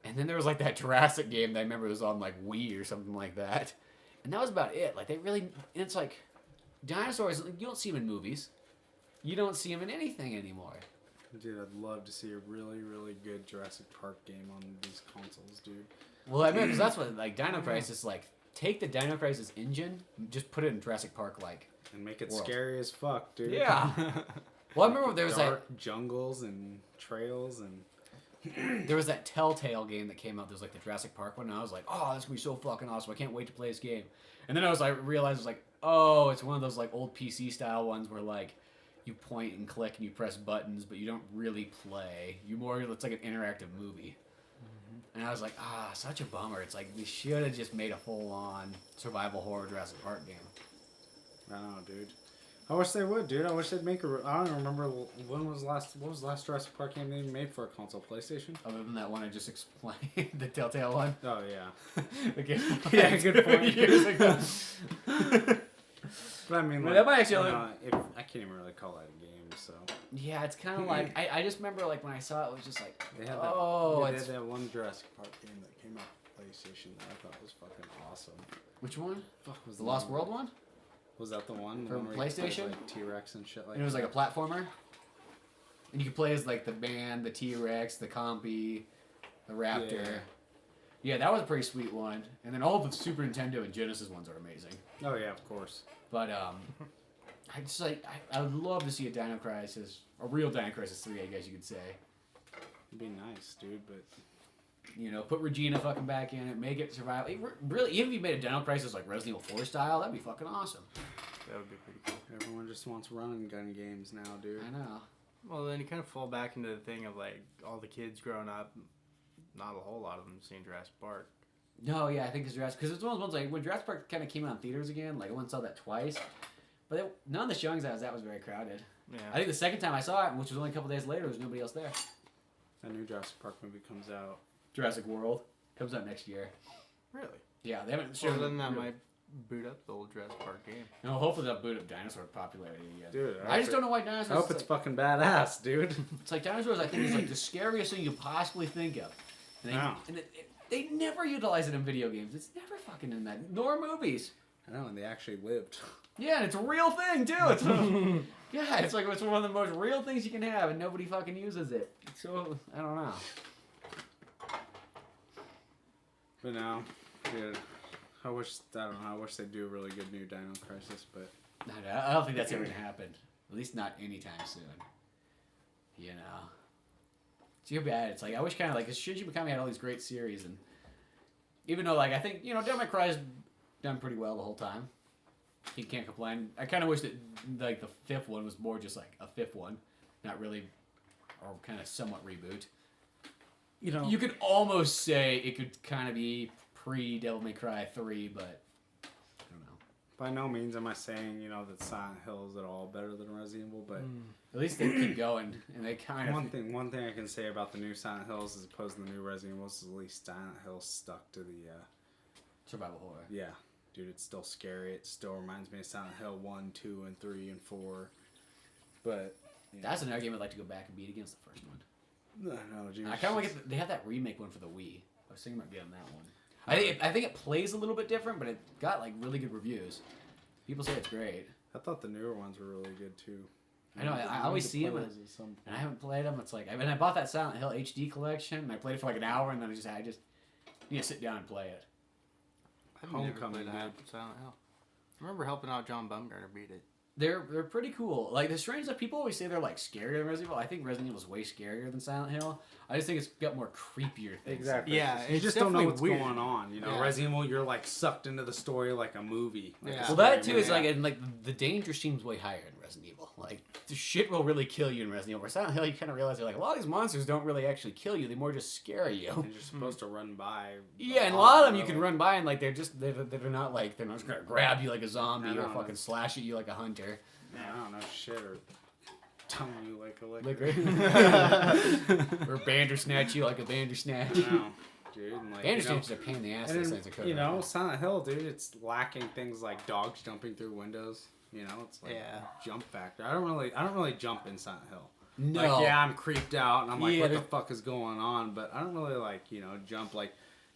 [SPEAKER 1] And then there was like that Jurassic game that I remember was on like Wii or something like that. And that was about it. Like they really, and it's like, dinosaurs, you don't see them in movies. You don't see them in anything anymore.
[SPEAKER 2] Dude, I'd love to see a really, really good Jurassic Park game on these consoles, dude.
[SPEAKER 1] Well, I mean, because that's what, like, Dino Crisis, like, take the Dino Crisis engine, just put it in Jurassic Park, like,
[SPEAKER 2] And make it
[SPEAKER 1] world.
[SPEAKER 2] scary as fuck, dude.
[SPEAKER 1] Yeah. Well, I remember there was
[SPEAKER 2] Dark jungles and trails and...
[SPEAKER 1] there was that Telltale game that came out. There was, like, the Jurassic Park one, and I was like, oh, this is going to be so fucking awesome. I can't wait to play this game. And then I realized, it was like, oh, it's one of those, like, old PC-style ones where, like, you point and click and you press buttons, but you don't really play. It's like an interactive movie. And I was like, such a bummer. It's like, we should have just made a full-on survival horror Jurassic Park game.
[SPEAKER 2] I don't know, dude. I wish they would, dude. I wish they'd make I don't even remember what was the last Jurassic Park game they made for a console? PlayStation?
[SPEAKER 1] Other than that one I just explained, the Telltale one.
[SPEAKER 2] Oh, yeah.
[SPEAKER 1] Okay.
[SPEAKER 2] Yeah, good point.
[SPEAKER 1] Years ago.
[SPEAKER 2] But I mean,
[SPEAKER 1] Well,
[SPEAKER 2] like,
[SPEAKER 1] that might actually
[SPEAKER 2] I can't even really call that a game, so...
[SPEAKER 1] Yeah, it's kind of like, I just remember, like, when I saw it, it was just like,
[SPEAKER 2] They had
[SPEAKER 1] it's...
[SPEAKER 2] that one Jurassic Park game that came out on PlayStation that I thought was fucking awesome.
[SPEAKER 1] Which one?
[SPEAKER 2] Fuck was
[SPEAKER 1] The Lost World one?
[SPEAKER 2] Was that the one?
[SPEAKER 1] From
[SPEAKER 2] where you played,
[SPEAKER 1] PlayStation?
[SPEAKER 2] like, T-Rex and shit like
[SPEAKER 1] And it was
[SPEAKER 2] that?
[SPEAKER 1] like a platformer. And you could play as, like, the man, the T-Rex, the Compy, the Raptor. Yeah, that was a pretty sweet one. And then all of the Super Nintendo and Genesis ones are amazing.
[SPEAKER 2] Oh, yeah, of course.
[SPEAKER 1] But, I just, like, I would love to see a Dino Crisis, a real Dino Crisis 3, I guess you could say.
[SPEAKER 2] It'd be nice, dude, but...
[SPEAKER 1] You know, put Regina fucking back in it, make it survive. Really, even if you made a Dino Crisis like Resident Evil 4 style, that'd be fucking awesome.
[SPEAKER 3] That would be pretty cool.
[SPEAKER 2] Everyone just wants run and gun games now, dude.
[SPEAKER 1] I know.
[SPEAKER 3] Well, then you kind of fall back into the thing of like all the kids growing up. Not a whole lot of them seen Jurassic Park.
[SPEAKER 1] No, yeah, I think it's Jurassic, because it's one of those ones like when Jurassic Park kind of came out in theaters again. Like I went and saw that twice, but none of the showings I was at was very crowded.
[SPEAKER 3] Yeah.
[SPEAKER 1] I think the second time I saw it, which was only a couple days later, there was nobody else there.
[SPEAKER 2] That new Jurassic Park movie comes out.
[SPEAKER 1] Jurassic World comes out next year.
[SPEAKER 3] Really?
[SPEAKER 1] Yeah, they haven't
[SPEAKER 3] So
[SPEAKER 1] shown.
[SPEAKER 3] then that might boot up the old Jurassic Park game.
[SPEAKER 1] No, hopefully they'll boot up dinosaur popularity again.
[SPEAKER 2] Dude,
[SPEAKER 1] I just don't know why dinosaurs.
[SPEAKER 2] I hope it's fucking badass, dude.
[SPEAKER 1] It's like dinosaurs. I think is like the scariest thing you could possibly think of. And they,
[SPEAKER 2] Yeah.
[SPEAKER 1] and they never utilize it in video games. It's never fucking in that, nor movies.
[SPEAKER 2] I know, and they actually lived.
[SPEAKER 1] Yeah, and it's a real thing too. It's yeah, it's like it's one of the most real things you can have, and nobody fucking uses it. So I don't know.
[SPEAKER 2] But now, dude, I wish they do a really good new Dino Crisis, but
[SPEAKER 1] I don't think that's ever gonna happen. At least not anytime soon. You know. It's too bad. It's like I wish kind of like Shinji Mikami had all these great series, and even though like I think Devil May Cry's done pretty well the whole time. He can't complain. I kind of wish that like the fifth one was more just like a fifth one, not really, or kind of somewhat reboot. You could almost say it could kind of be pre-Devil May Cry 3, but I don't know.
[SPEAKER 2] by no means am I saying that Silent Hill is at all better than Resident Evil, but
[SPEAKER 1] At least they keep going, and they kind of...
[SPEAKER 2] one thing I can say about the new Silent Hills as opposed to the new Resident Evils is at least Silent Hill stuck to the
[SPEAKER 1] survival horror.
[SPEAKER 2] yeah, dude, it's still scary. It still reminds me of Silent Hill 1, 2, and 3, and 4. But
[SPEAKER 1] That's another game I'd like to go back and beat against the first one.
[SPEAKER 2] no, dude.
[SPEAKER 1] I kind of like they have that remake one for the Wii. I was thinking about getting that one. I think it plays a little bit different, but it got like really good reviews. People say it's great.
[SPEAKER 2] I thought the newer ones were really good too.
[SPEAKER 1] I know. I always see them, and I haven't played them. It's like I bought that Silent Hill HD collection, and I played it for like an hour, and then I just need to sit down and play it.
[SPEAKER 3] I've
[SPEAKER 2] Homecoming,
[SPEAKER 3] never played Silent Hill. I remember helping out John Bumgarner beat it.
[SPEAKER 1] They're pretty cool. Like the strange that people always say they're like scarier than Resident Evil. I think Resident Evil is way scarier than Silent Hill. I just think it's got more creepier things.
[SPEAKER 2] Exactly.
[SPEAKER 3] Yeah,
[SPEAKER 2] you
[SPEAKER 3] it's
[SPEAKER 2] just don't know what's
[SPEAKER 3] definitely weird.
[SPEAKER 2] going on.
[SPEAKER 3] Yeah.
[SPEAKER 2] Resident Evil, you're like sucked into the story like a movie. Like
[SPEAKER 3] Yeah.
[SPEAKER 2] a
[SPEAKER 1] Well, that
[SPEAKER 2] scary
[SPEAKER 1] too is
[SPEAKER 2] movie.
[SPEAKER 1] like, and like the danger seems way higher in Resident Evil. Like the shit will really kill you in Resident Evil. Where Silent Hill, you kind of realize like a lot of these monsters don't really actually kill you; they more just scare you.
[SPEAKER 2] And you're supposed to run by.
[SPEAKER 1] Yeah, and a lot of them you can run by and like they're just not just gonna grab you like a zombie
[SPEAKER 2] No,
[SPEAKER 1] or
[SPEAKER 2] no,
[SPEAKER 1] fucking
[SPEAKER 2] no.
[SPEAKER 1] slash at you like a hunter.
[SPEAKER 2] I don't know shit or tongue you like a liquor.
[SPEAKER 1] Or bandersnatch you like a bandersnatch.
[SPEAKER 2] No, dude. And like,
[SPEAKER 1] Bandersnatches are a pain in the ass.
[SPEAKER 2] and
[SPEAKER 1] Those
[SPEAKER 2] then,
[SPEAKER 1] things are code.
[SPEAKER 2] Silent Hill, dude, it's lacking things like dogs jumping through windows. It's like
[SPEAKER 3] Yeah.
[SPEAKER 2] jump factor. I don't really jump in Silent Hill.
[SPEAKER 1] No.
[SPEAKER 2] Like, yeah, I'm creeped out and I'm like,
[SPEAKER 1] Yeah,
[SPEAKER 2] what the
[SPEAKER 1] there-
[SPEAKER 2] fuck is going on? But I don't really like, jump like,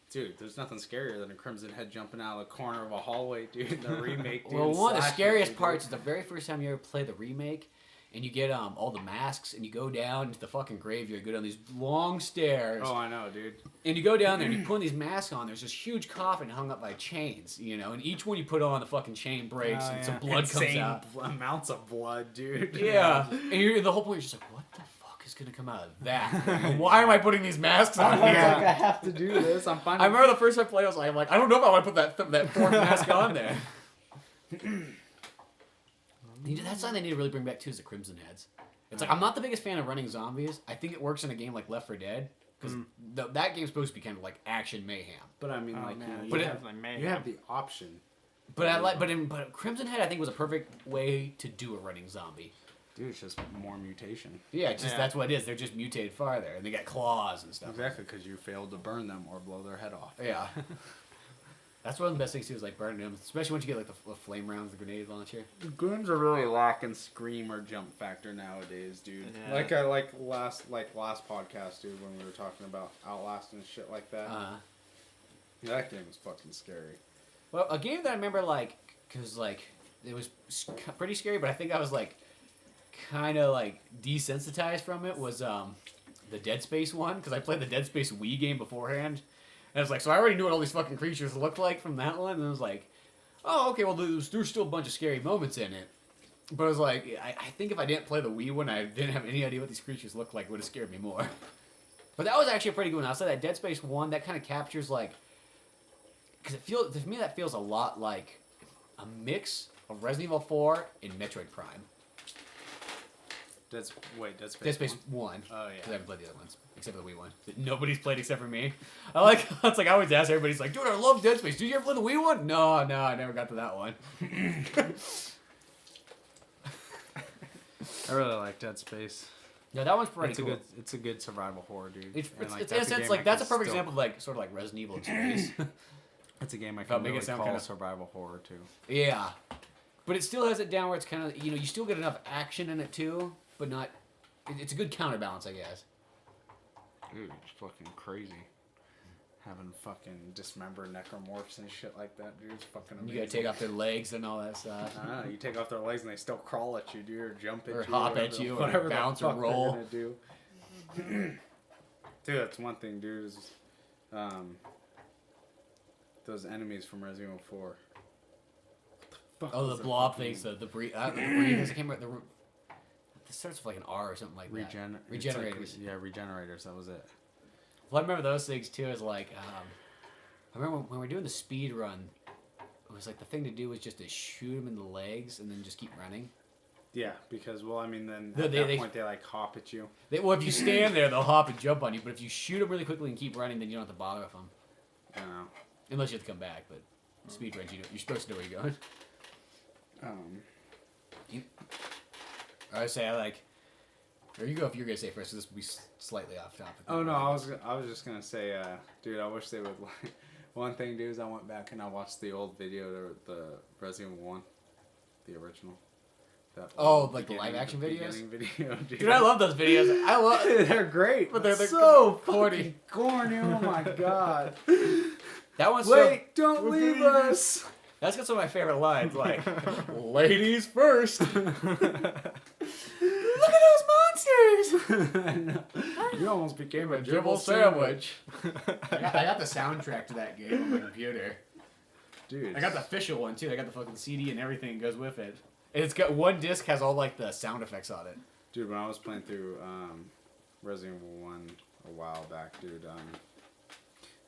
[SPEAKER 2] dude, there's nothing scarier than a Crimson Head jumping out of the corner of a hallway, dude, in the remake, dude.
[SPEAKER 1] Well, one of the
[SPEAKER 2] slashing
[SPEAKER 1] scariest
[SPEAKER 2] you,
[SPEAKER 1] parts is
[SPEAKER 2] dude.
[SPEAKER 1] the very first time you ever play the remake, and you get all the masks, and you go down into the fucking graveyard, you go down these long stairs,
[SPEAKER 2] Oh, I know, dude.
[SPEAKER 1] and you go down there and you put these masks on. There's this huge coffin hung up by chains, and each one you put on, the fucking chain breaks, and some blood comes
[SPEAKER 2] Insane
[SPEAKER 1] out.
[SPEAKER 2] amounts of blood, dude.
[SPEAKER 1] Yeah, and the whole point, you're just like, what the fuck is gonna come out of that? Why am I putting these masks on
[SPEAKER 2] It's like I
[SPEAKER 1] here?
[SPEAKER 2] have to do this. I'm finding.
[SPEAKER 1] I remember the first time I played, I was like, I don't know if I want to put that fourth mask on there. That's something they need to really bring back too, is the Crimson Heads. It's like I'm not the biggest fan of running zombies. I think it works in a game like Left 4 Dead because that game's supposed to be kind of like action mayhem.
[SPEAKER 2] But I mean,
[SPEAKER 3] Oh,
[SPEAKER 2] like,
[SPEAKER 3] man.
[SPEAKER 1] But
[SPEAKER 2] you,
[SPEAKER 1] it-
[SPEAKER 2] have,
[SPEAKER 3] Like,
[SPEAKER 2] you have the option.
[SPEAKER 1] But I like, but Crimson Head I think was a perfect way to do a running zombie.
[SPEAKER 2] Dude, it's just more mutation.
[SPEAKER 1] Yeah, it's just
[SPEAKER 3] Yeah.
[SPEAKER 1] that's what it is. They're just mutated farther, and they got claws and stuff.
[SPEAKER 2] Exactly, because you failed to burn them or blow their head off.
[SPEAKER 1] Yeah. That's one of the best things too, is like burning them, especially once you get like the flame rounds, the grenade launcher.
[SPEAKER 2] Goons are really lacking scream or jump factor nowadays, dude.
[SPEAKER 3] Yeah.
[SPEAKER 2] Like last podcast, dude, when we were talking about Outlast and shit like that. That game was fucking scary.
[SPEAKER 1] Well, a game that I remember like, cause like it was pretty scary, but I think I was like, kind of like desensitized from it was the Dead Space one, cause I played the Dead Space Wii game beforehand. And it's like, so I already knew what all these fucking creatures looked like from that one, and I was like, oh, okay, well, there's still a bunch of scary moments in it. But I was like, I think if I didn't play the Wii one, I didn't have any idea what these creatures looked like, it would have scared me more. But that was actually a pretty good one. I'll say that Dead Space 1, that kind of captures, like... Because to me, that feels a lot like a mix of Resident Evil 4 and Metroid Prime.
[SPEAKER 2] Dead Space.
[SPEAKER 1] Dead Space 1.
[SPEAKER 2] Oh, yeah.
[SPEAKER 1] Because I haven't played the other ones, except for the Wii one. That nobody's played except for me. It's like I always ask everybody's like, dude, I love Dead Space. Did you ever play the Wii one? No, I never got to that one.
[SPEAKER 2] I really like Dead Space.
[SPEAKER 1] Yeah, that one's pretty cool.
[SPEAKER 2] It's a good survival horror, dude.
[SPEAKER 1] It's
[SPEAKER 2] like,
[SPEAKER 1] in a sense, like, that's a perfect example of, like, sort of like Resident Evil in space.
[SPEAKER 2] It's a game I can
[SPEAKER 1] make it
[SPEAKER 2] really
[SPEAKER 1] sound
[SPEAKER 2] call
[SPEAKER 1] kinda...
[SPEAKER 2] survival horror, too.
[SPEAKER 1] Yeah. But it still has it down where it's kind of, you know, you still get enough action in it, too, but not... It's a good counterbalance, I guess.
[SPEAKER 2] Dude, it's fucking crazy. Having fucking dismembered necromorphs and shit like that, dude. It's fucking amazing.
[SPEAKER 1] You gotta take off their legs and all that stuff.
[SPEAKER 2] You take off their legs and they still crawl at you, dude, or jump at
[SPEAKER 1] or
[SPEAKER 2] you.
[SPEAKER 1] Hop at you, or bounce or roll.
[SPEAKER 2] Do. Dude, that's one thing, dude, is those enemies from Resident Evil 4.
[SPEAKER 1] Oh, the blob things, the breathers. I can't remember it starts with like an R or something like that. Regenerators.
[SPEAKER 2] Like, regenerators. That was it.
[SPEAKER 1] Well, I remember those things too. Is like, I remember when we were doing the speed run. It was like the thing to do was just to shoot them in the legs and then just keep running.
[SPEAKER 2] Yeah, because then at that point they like hop at you.
[SPEAKER 1] Well, if you stand there, they'll hop and jump on you. But if you shoot them really quickly and keep running, then you don't have to bother with them.
[SPEAKER 2] I don't know.
[SPEAKER 1] Unless you have to come back, but speed runs, you're supposed to know where you're going. I would say or you go if you're gonna say first. So this will be slightly off topic.
[SPEAKER 2] Oh no, I was just gonna say, dude, I wish they would. One thing, dude, is I went back and I watched the old video, the Resident Evil 1, the original.
[SPEAKER 1] Like the live action videos.
[SPEAKER 2] Video,
[SPEAKER 1] dude, I love those videos.
[SPEAKER 2] They're great,
[SPEAKER 1] but they're
[SPEAKER 2] so corny. Corny. Oh my god.
[SPEAKER 1] That one's
[SPEAKER 2] don't leave us.
[SPEAKER 1] That's got some of my favorite lines, like, ladies first. Look at those monsters!
[SPEAKER 2] You almost became a
[SPEAKER 1] dribble sandwich. I got the soundtrack to that game on my computer.
[SPEAKER 2] Dude.
[SPEAKER 1] I got the official one, too. I got the fucking CD and everything that goes with it. And it's got one disc has all, like, the sound effects on it.
[SPEAKER 2] Dude, when I was playing through Resident Evil 1 a while back, dude,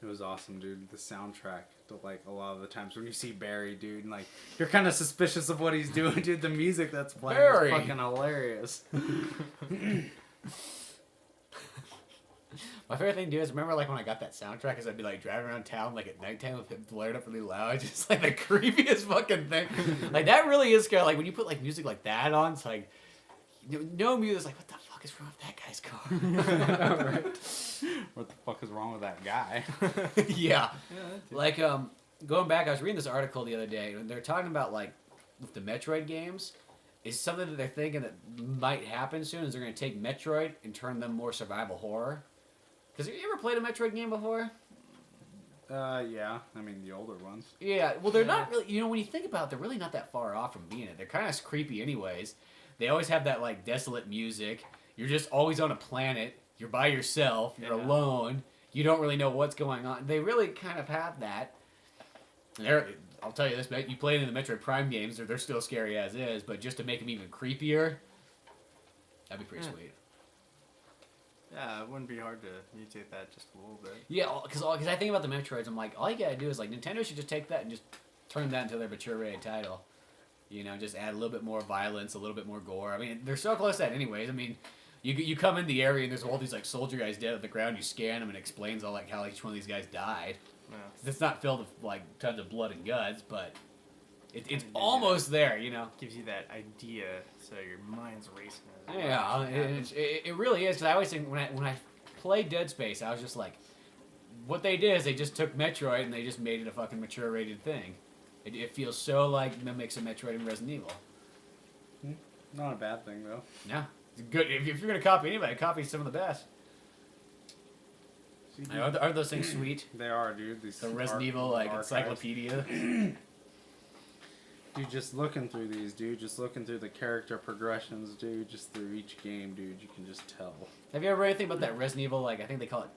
[SPEAKER 2] it was awesome, dude. The soundtrack, like, a lot of the times when you see Barry, dude, and, like, you're kind of suspicious of what he's doing, dude. The music that's playing is fucking hilarious.
[SPEAKER 1] My favorite thing to do is remember, like, when I got that soundtrack, is I'd be, like, driving around town, like, at nighttime with it blared up really loud. Just, like, the creepiest fucking thing. Like, that really is scary. Like, when you put, like, music like that on, it's like, no music, like, what the fuck is wrong with that guy's car?
[SPEAKER 2] Right. What the fuck is wrong with that guy?
[SPEAKER 1] Yeah. Like, going back, I was reading this article the other day, and they're talking about, like, with the Metroid games, is something that they're thinking that might happen soon is they're going to take Metroid and turn them more survival horror. Because have you ever played a Metroid game before?
[SPEAKER 2] Yeah. I mean, the older ones.
[SPEAKER 1] Yeah. Well, they're not really, you know, when you think about it, they're really not that far off from being it. They're kind of creepy anyways. They always have that, like, desolate music. You're just always on a planet. You're by yourself. You're alone. You don't really know what's going on. They really kind of have that. I'll tell you this, you play it in the Metroid Prime games, they're still scary as is, but just to make them even creepier, that'd be pretty sweet.
[SPEAKER 3] Yeah, it wouldn't be hard to mutate that just a little bit.
[SPEAKER 1] Yeah, because I think about the Metroids, I'm like, all you gotta do is, like, Nintendo should just take that and just turn that into their mature rated title. You know, just add a little bit more violence, a little bit more gore. I mean, they're so close to that anyways. I mean, you come in the area and there's all these, like, soldier guys dead on the ground, you scan them and it explains all, like, how each one of these guys died. Yeah. It's not filled with, like, tons of blood and guts, but it's almost there, you know?
[SPEAKER 3] Gives you that idea, so your mind's racing.
[SPEAKER 1] Yeah, it really is. Cause I always think when I played Dead Space, I was just like, what they did is they just took Metroid and they just made it a fucking mature rated thing. It feels so like mimics of Metroid and Resident Evil.
[SPEAKER 2] Not a bad thing though.
[SPEAKER 1] Yeah, it's good. If you're gonna copy anybody, copy some of the best. Aren't those things sweet?
[SPEAKER 2] They are, dude.
[SPEAKER 1] The Resident Evil like encyclopedia.
[SPEAKER 2] Dude, just looking through these, dude, just looking through the character progressions, dude, just through each game, dude, you can just tell.
[SPEAKER 1] Have you ever read anything about that Resident Evil, like, I think they call it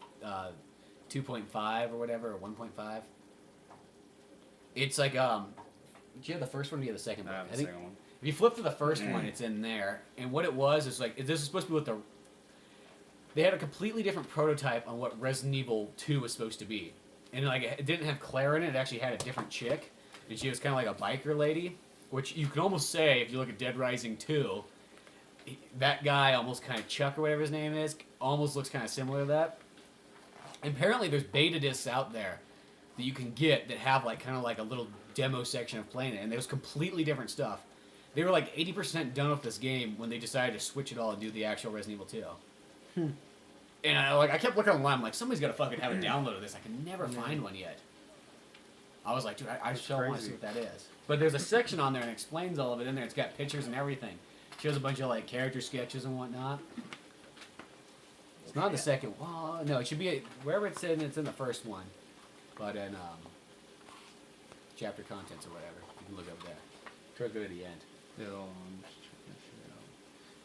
[SPEAKER 1] 2.5 or whatever, or 1.5? It's like, do you have the first one or do you have the second one?
[SPEAKER 2] I have the second one.
[SPEAKER 1] If you flip to the first one, it's in there, and what it was is, like, this is supposed to be what they had a completely different prototype on what Resident Evil 2 was supposed to be. And like it didn't have Claire in it, it actually had a different chick. And she was kind of like a biker lady, which you can almost say, if you look at Dead Rising 2, that guy, almost kind of Chuck or whatever his name is, almost looks kind of similar to that. And apparently there's beta discs out there that you can get that have like kind of like a little demo section of playing it, and there's completely different stuff. They were like 80% done with this game when they decided to switch it all and do the actual Resident Evil 2. And I kept looking online, I'm like, somebody's got to fucking have a download of this. I can never find one yet. I was like, dude, I just want to see what that is. But there's a section on there and it explains all of it in there. It's got pictures and everything. Shows a bunch of like character sketches and whatnot. It's not the second. Well, no, it should be wherever it's in. It's in the first one, but in chapter contents or whatever. You can look up there. Try to go to the end.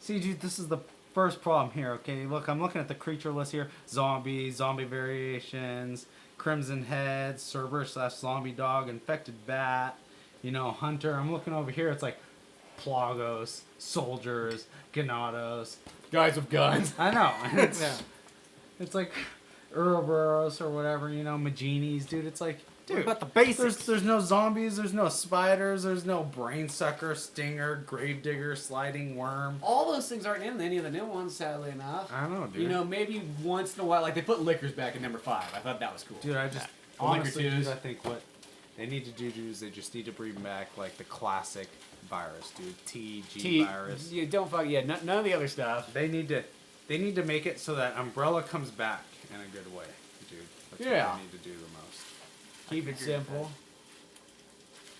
[SPEAKER 2] See, dude, this is the first problem here. Okay, look, I'm looking at the creature list here: zombies, zombie variations, crimson head, Cerberus/zombie dog, infected bat. You know, hunter. I'm looking over here. It's like Plagos, soldiers, Ganados,
[SPEAKER 1] Guys with guns.
[SPEAKER 2] I know. It's like Ouroboros or whatever, you know, Maginis, dude. It's like, dude,
[SPEAKER 3] What about the basics?
[SPEAKER 2] there's no zombies, there's no spiders, there's no brain sucker, stinger, gravedigger, sliding worm.
[SPEAKER 1] All those things aren't in any of the new ones, sadly enough.
[SPEAKER 2] I don't know, dude.
[SPEAKER 1] You know, maybe once in a while, like they put liquors back in number 5. I thought that was cool.
[SPEAKER 2] Dude, I just
[SPEAKER 1] The liquor
[SPEAKER 2] honestly,
[SPEAKER 1] twos.
[SPEAKER 2] dude, I think what they need to do is they just need to bring back like the classic virus, dude. TG virus.
[SPEAKER 1] You don't fuck. Yeah, none of the other stuff.
[SPEAKER 2] They need to make it so that Umbrella comes back in a good way, dude. That's
[SPEAKER 1] Yeah.
[SPEAKER 2] what they need to do the most.
[SPEAKER 1] Keep it simple.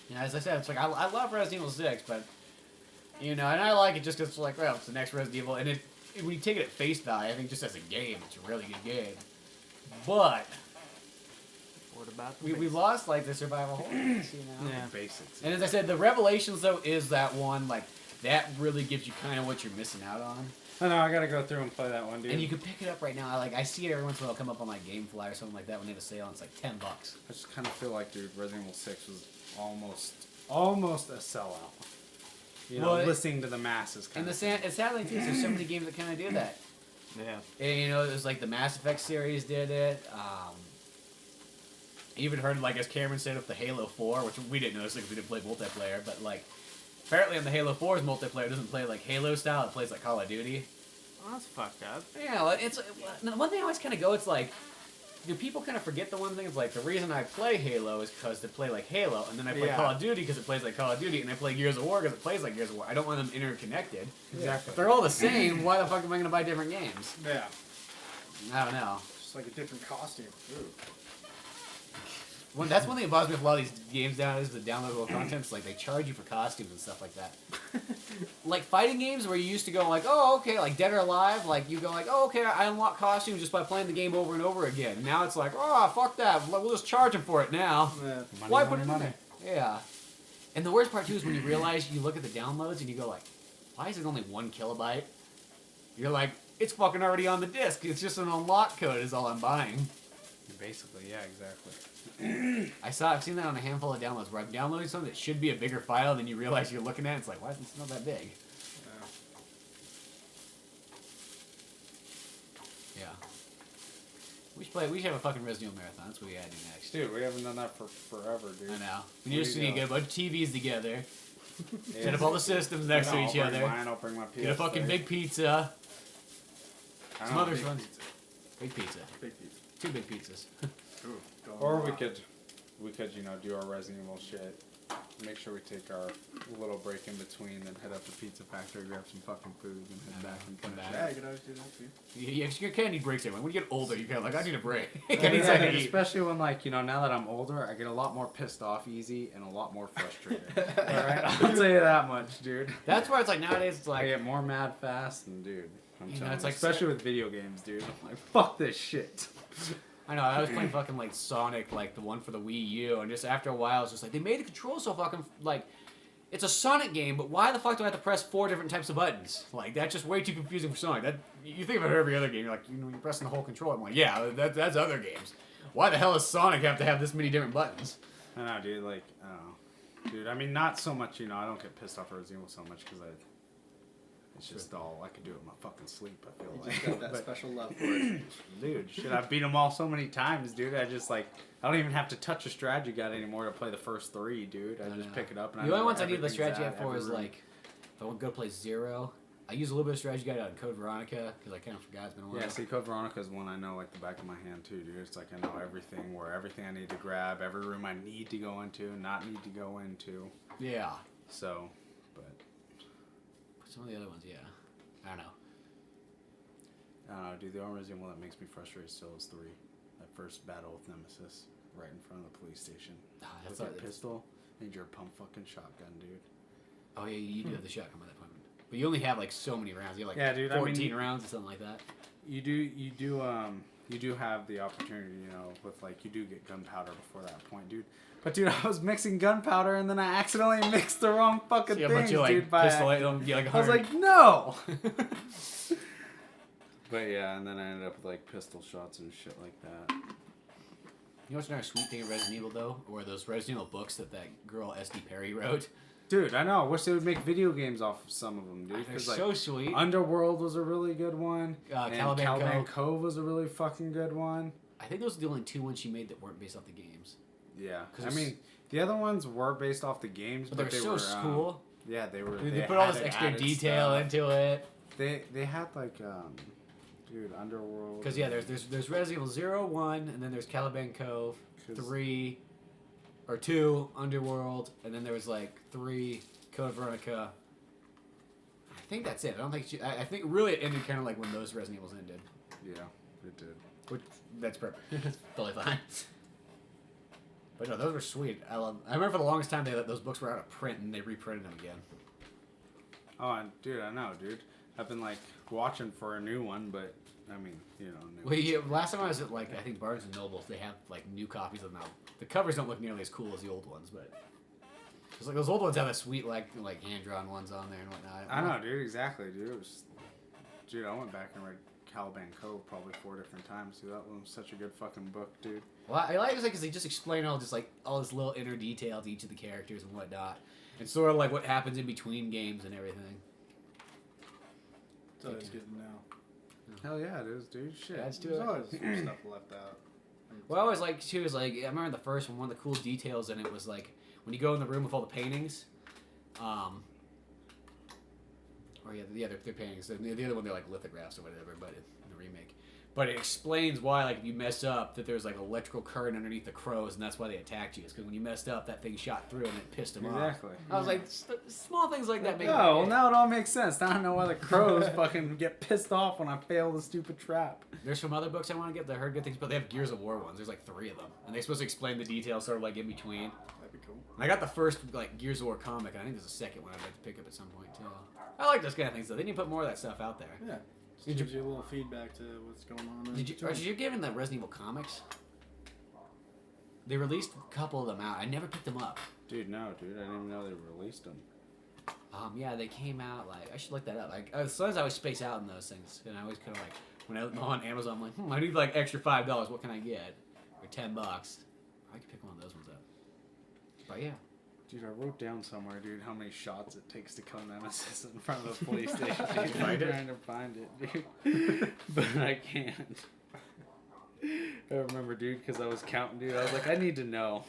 [SPEAKER 1] Yeah, as I said, it's like I love Resident Evil 6, but you know, and I like it just because it's like, well, it's the next Resident Evil, and when you take it at face value, I think just as a game, it's a really good game. But
[SPEAKER 3] What about the
[SPEAKER 1] we
[SPEAKER 3] basics?
[SPEAKER 1] lost like the survival horrors, you know.
[SPEAKER 3] Yeah.
[SPEAKER 2] Basics.
[SPEAKER 1] And as I said, the Revelations though is that one like that really gives you kind of what you're missing out on.
[SPEAKER 2] I know, I gotta go through and play that one, dude.
[SPEAKER 1] And you can pick it up right now. I see it every once in a while come up on like GameFly or something like that when they have a sale. And it's like $10.
[SPEAKER 2] I just kind of feel like, dude, Resident Evil 6 was almost a sellout. You know,
[SPEAKER 1] Well,
[SPEAKER 2] listening to the masses kind
[SPEAKER 1] And
[SPEAKER 2] of thing.
[SPEAKER 1] it's sadly too. There's so many games that kind of do that.
[SPEAKER 3] Yeah.
[SPEAKER 1] And, you know, it was like the Mass Effect series did it. Even heard, like, as Cameron said, with the Halo 4, which we didn't notice because we didn't play multiplayer, but, like, apparently on the Halo 4's multiplayer, it doesn't play, like, Halo style, it plays, like, Call of Duty.
[SPEAKER 3] Well, that's fucked up.
[SPEAKER 1] Yeah, well, it's... One thing I always kind of go, it's like, do people kind of forget the one thing? It's like, the reason I play Halo is because to play, like, Halo, and then I play
[SPEAKER 3] Yeah.
[SPEAKER 1] Call of Duty because it plays like Call of Duty, and I play Gears of War because it plays like Gears of War. I don't want them interconnected.
[SPEAKER 3] Exactly.
[SPEAKER 1] If they're all the same, why the fuck am I going to buy different games?
[SPEAKER 4] Yeah.
[SPEAKER 1] I don't know.
[SPEAKER 4] Just like a different costume. Ooh.
[SPEAKER 1] That's one thing that bothers me with a lot of these games nowadays, the downloadable content. It's like they charge you for costumes and stuff like that. Like fighting games where you used to go like, oh, okay, like Dead or Alive, like you go like, oh, okay, I unlock costumes just by playing the game over and over again. Now it's like, oh, fuck that, we'll just charge them for it now.
[SPEAKER 4] Yeah.
[SPEAKER 1] Why put it in there? Yeah. And the worst part too is when you realize you look at the downloads and you go like, why is it only 1 kilobyte? You're like, it's fucking already on the disc. It's just an unlock code is all I'm buying.
[SPEAKER 2] Basically, yeah, exactly.
[SPEAKER 1] I've seen that on a handful of downloads where I'm downloading something that should be a bigger file, and then you realize you're looking at it, it's like, why is it not that big? Yeah. We should have a fucking Resident Evil marathon. That's what we gotta do next.
[SPEAKER 2] Dude, we haven't done that for forever, dude.
[SPEAKER 1] I know. We
[SPEAKER 2] Where
[SPEAKER 1] just
[SPEAKER 2] you
[SPEAKER 1] need to
[SPEAKER 2] go?
[SPEAKER 1] get a bunch of TVs together,
[SPEAKER 2] Yeah.
[SPEAKER 1] set up all the systems next to each other,
[SPEAKER 2] I'll bring my
[SPEAKER 1] get a fucking
[SPEAKER 2] PS3.
[SPEAKER 1] big pizza,
[SPEAKER 2] I
[SPEAKER 1] some
[SPEAKER 2] don't
[SPEAKER 1] other
[SPEAKER 2] think-
[SPEAKER 1] ones. Big pizza.
[SPEAKER 4] Big pizza.
[SPEAKER 1] 2 big pizzas.
[SPEAKER 4] Ooh, don't
[SPEAKER 2] Or
[SPEAKER 4] know.
[SPEAKER 2] we could, you know, do our Resident Evil shit. Make sure we take our little break in between, then head up to Pizza Factory, grab some fucking food, and head back and
[SPEAKER 1] Come
[SPEAKER 2] finish
[SPEAKER 1] back.
[SPEAKER 4] Yeah,
[SPEAKER 2] it.
[SPEAKER 4] you could always do that too.
[SPEAKER 1] You kind of need breaks everyone. When you get older, you kind of like, I need a break. I
[SPEAKER 2] Yeah,
[SPEAKER 1] need something to eat.
[SPEAKER 2] especially when, like, you know, now that I'm older, I get a lot more pissed off easy and a lot more frustrated. Alright? I'll tell you that much, dude.
[SPEAKER 1] That's where it's like nowadays, it's
[SPEAKER 2] I
[SPEAKER 1] like,
[SPEAKER 2] get more mad fast, and dude, I'm
[SPEAKER 1] You know,
[SPEAKER 2] telling
[SPEAKER 1] it's
[SPEAKER 2] you,
[SPEAKER 1] like-
[SPEAKER 2] especially with video games, dude. I'm like, fuck this shit.
[SPEAKER 1] I know, I was playing fucking like Sonic, like the one for the Wii U, and just after a while, it's just like, they made the control so fucking, like, it's a Sonic game, but why the fuck do I have to press 4 different types of buttons? Like, that's just way too confusing for Sonic. That, you think about every other game, you're like, you know, you're pressing the whole control. I'm like, yeah, that's other games. Why the hell does Sonic have to have this many different buttons?
[SPEAKER 2] I know, dude, like, I don't know. Dude, I mean, not so much, you know, I don't get pissed off at Resident Evil so much because It's just all I could do in my fucking sleep. I feel
[SPEAKER 4] You
[SPEAKER 2] like.
[SPEAKER 4] just got that
[SPEAKER 2] But,
[SPEAKER 4] special love for it.
[SPEAKER 2] dude, shit, I've beat them all so many times, dude. I just like I don't even have to touch a strategy guide anymore to play the first 3, dude. I just pick it up and
[SPEAKER 1] The
[SPEAKER 2] I
[SPEAKER 1] only
[SPEAKER 2] know
[SPEAKER 1] ones I
[SPEAKER 2] where
[SPEAKER 1] need the
[SPEAKER 2] everything's
[SPEAKER 1] strategy
[SPEAKER 2] at,
[SPEAKER 1] guide for
[SPEAKER 2] every
[SPEAKER 1] is
[SPEAKER 2] room.
[SPEAKER 1] like if I want to go play Zero. I use a little bit of strategy guide on Code Veronica because I kind of forgot. It's been a while.
[SPEAKER 2] Yeah, see, Code Veronica is one I know like the back of my hand too, dude. It's like I know everything I need to grab, every room I need to go into, not need to go into.
[SPEAKER 1] Yeah.
[SPEAKER 2] So, but
[SPEAKER 1] Some of the other ones, yeah. I don't know.
[SPEAKER 2] I don't know, dude. The only reason that makes me frustrated still is 3. That first battle with Nemesis, right in front of the police station.
[SPEAKER 1] That's
[SPEAKER 2] With that pistol and your pump fucking shotgun, dude.
[SPEAKER 1] Oh yeah, you do have the shotgun by that point. But you only have like so many rounds. You have like
[SPEAKER 2] Yeah, dude, I mean,
[SPEAKER 1] 14 rounds or something like that.
[SPEAKER 2] You do have the opportunity, you know, with like you do get gunpowder before that point, dude. But dude, I was mixing gunpowder and then I accidentally mixed the wrong fucking
[SPEAKER 1] So you have a
[SPEAKER 2] things,
[SPEAKER 1] bunch of like
[SPEAKER 2] dude. By
[SPEAKER 1] pistol,
[SPEAKER 2] accident.
[SPEAKER 1] like
[SPEAKER 2] I was
[SPEAKER 1] 100.
[SPEAKER 2] like, no. But yeah, and then I ended up with like pistol shots and shit like that.
[SPEAKER 1] You know what's another sweet thing of Resident Evil though? Or those Resident Evil books that girl S.D. Perry wrote.
[SPEAKER 2] Dude, I know. I wish they would make video games off of some of them, dude.
[SPEAKER 1] They're
[SPEAKER 2] Because like
[SPEAKER 1] so sweet.
[SPEAKER 2] Underworld was a really good one. And
[SPEAKER 1] Caliban
[SPEAKER 2] Cove was a really fucking good one.
[SPEAKER 1] I think those are the only 2 ones she made that weren't based off the games.
[SPEAKER 2] Yeah,
[SPEAKER 1] 'Cause
[SPEAKER 2] I mean the other ones were based off the games,
[SPEAKER 1] But
[SPEAKER 2] but
[SPEAKER 1] they
[SPEAKER 2] they
[SPEAKER 1] were
[SPEAKER 2] were
[SPEAKER 1] so cool.
[SPEAKER 2] Yeah, they were.
[SPEAKER 1] They put all this extra
[SPEAKER 2] added
[SPEAKER 1] detail
[SPEAKER 2] stuff.
[SPEAKER 1] into it.
[SPEAKER 2] They had like dude, Underworld.
[SPEAKER 1] Because yeah, there's Resident Evil 0, 1, and then there's Caliban Cove, 3, or 2, Underworld, and then there was like 3, Code Veronica. I think that's it. I don't think I think really it ended kind of like when those Resident Evils ended.
[SPEAKER 2] Yeah, it did.
[SPEAKER 1] Which that's perfect. That's totally fine. But no, those were sweet. I remember for the longest time those books were out of print and they reprinted them again.
[SPEAKER 2] Oh, and dude, I know, dude. I've been like watching for a new one, but I mean, you know. New
[SPEAKER 1] Well, yeah, last time I was at like I think Barnes and Noble, they have like new copies of them out. The covers don't look nearly as cool as the old ones, but because like those old ones have that sweet like hand drawn ones on there and whatnot.
[SPEAKER 2] I know, dude. Exactly, dude. It was, dude, I went back and read Caliban Cove probably 4 different times. Dude, that one was such a good fucking book, dude.
[SPEAKER 1] Well, I like it because they just explain all this little inner detail to each of the characters and whatnot, and sort of like what happens in between games and everything.
[SPEAKER 4] It's always good to know.
[SPEAKER 2] Hell yeah, it is, dude. Shit.
[SPEAKER 1] That's
[SPEAKER 4] There's
[SPEAKER 1] it.
[SPEAKER 4] always some stuff left out.
[SPEAKER 1] What I always like too is like I remember the first one. One of the cool details in it was like when you go in the room with all the paintings. Or yeah, they're paintings. The other one they're like lithographs or whatever, but in the remake. But it explains why, like, if you mess up, that there's like electrical current underneath the crows, and that's why they attacked you. It's because when you messed up, that thing shot through and it pissed them off.
[SPEAKER 2] Exactly.
[SPEAKER 1] I was like, small things like that make.
[SPEAKER 2] Oh, well, now it all makes sense. Now I know why the crows fucking get pissed off when I fail the stupid trap.
[SPEAKER 1] There's some other books I want to get that I heard good things, but they have Gears of War ones. There's like 3 of them, and they're supposed to explain the details, sort of like in between.
[SPEAKER 4] That'd be cool.
[SPEAKER 1] And I got the first like Gears of War comic, and I think there's a second one I'd like to pick up at some point too. I like those kind of things though. They need to put more of that stuff out there.
[SPEAKER 4] Yeah.
[SPEAKER 1] Did
[SPEAKER 4] Gives you a little feedback to what's going on.
[SPEAKER 1] Did you give in the Resident Evil comics? They released a couple of them out. I never picked them up.
[SPEAKER 2] Dude, no, dude. I didn't even know they released them.
[SPEAKER 1] Yeah, they came out like I should look that up. Like sometimes I always space out in those things, and I always kind of like when I'm on Amazon, I'm like, I need like extra $5. What can I get? Or $10. I could pick one of those ones up. But yeah.
[SPEAKER 2] Dude, I wrote down somewhere, dude, how many shots it takes to kill Nemesis in front of the police station.
[SPEAKER 1] Did you find it?
[SPEAKER 2] I'm trying to find it, dude. But I can't. I remember, dude, because I was counting, dude. I was like, I need to know.